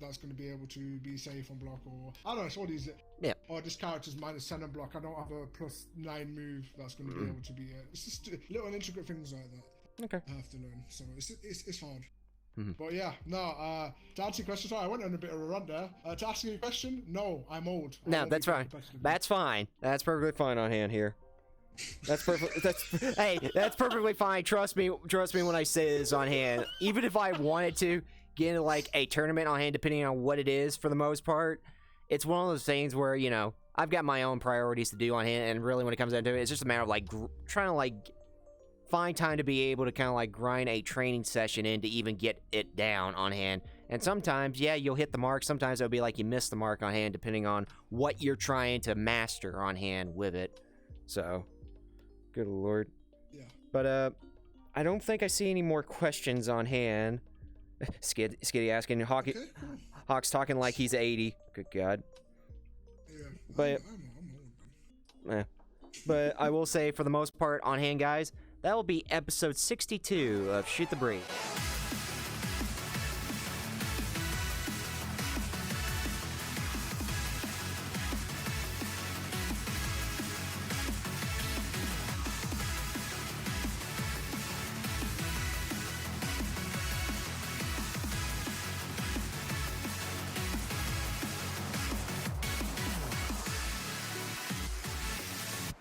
that's going to be able to be safe on block, or I don't know, it's all these. Yeah. Or this character's -10 on block. I don't have a +9 move that's going to be able to be. It's just little intricate things like that. Okay. I have to learn, so it's hard. Mm-hmm. But yeah, no. To answer your question, sorry, I went on a bit of a run there. To ask you a question, no, I'm old. No, that's fine. That's fine. That's perfectly fine on hand here. That's perfect. That's perfectly fine. Trust me when I say this on hand. Even if I wanted to get into like a tournament on hand, depending on what it is, for the most part, it's one of those things where, you know, I've got my own priorities to do on hand, and really when it comes down to it, it's just a matter of like trying to like find time to be able to kind of like grind a training session in to even get it down on hand. And sometimes, yeah, you'll hit the mark. Sometimes it'll be like you miss the mark on hand, depending on what you're trying to master on hand with it. So, good lord. Yeah. But I don't think I see any more questions on hand. Skiddy asking Okay, cool. Hawx talking like he's 80. Good god. Yeah. But I'm old. but I will say, for the most part, on hand, guys, that will be episode 62 of Shoot the Breeze.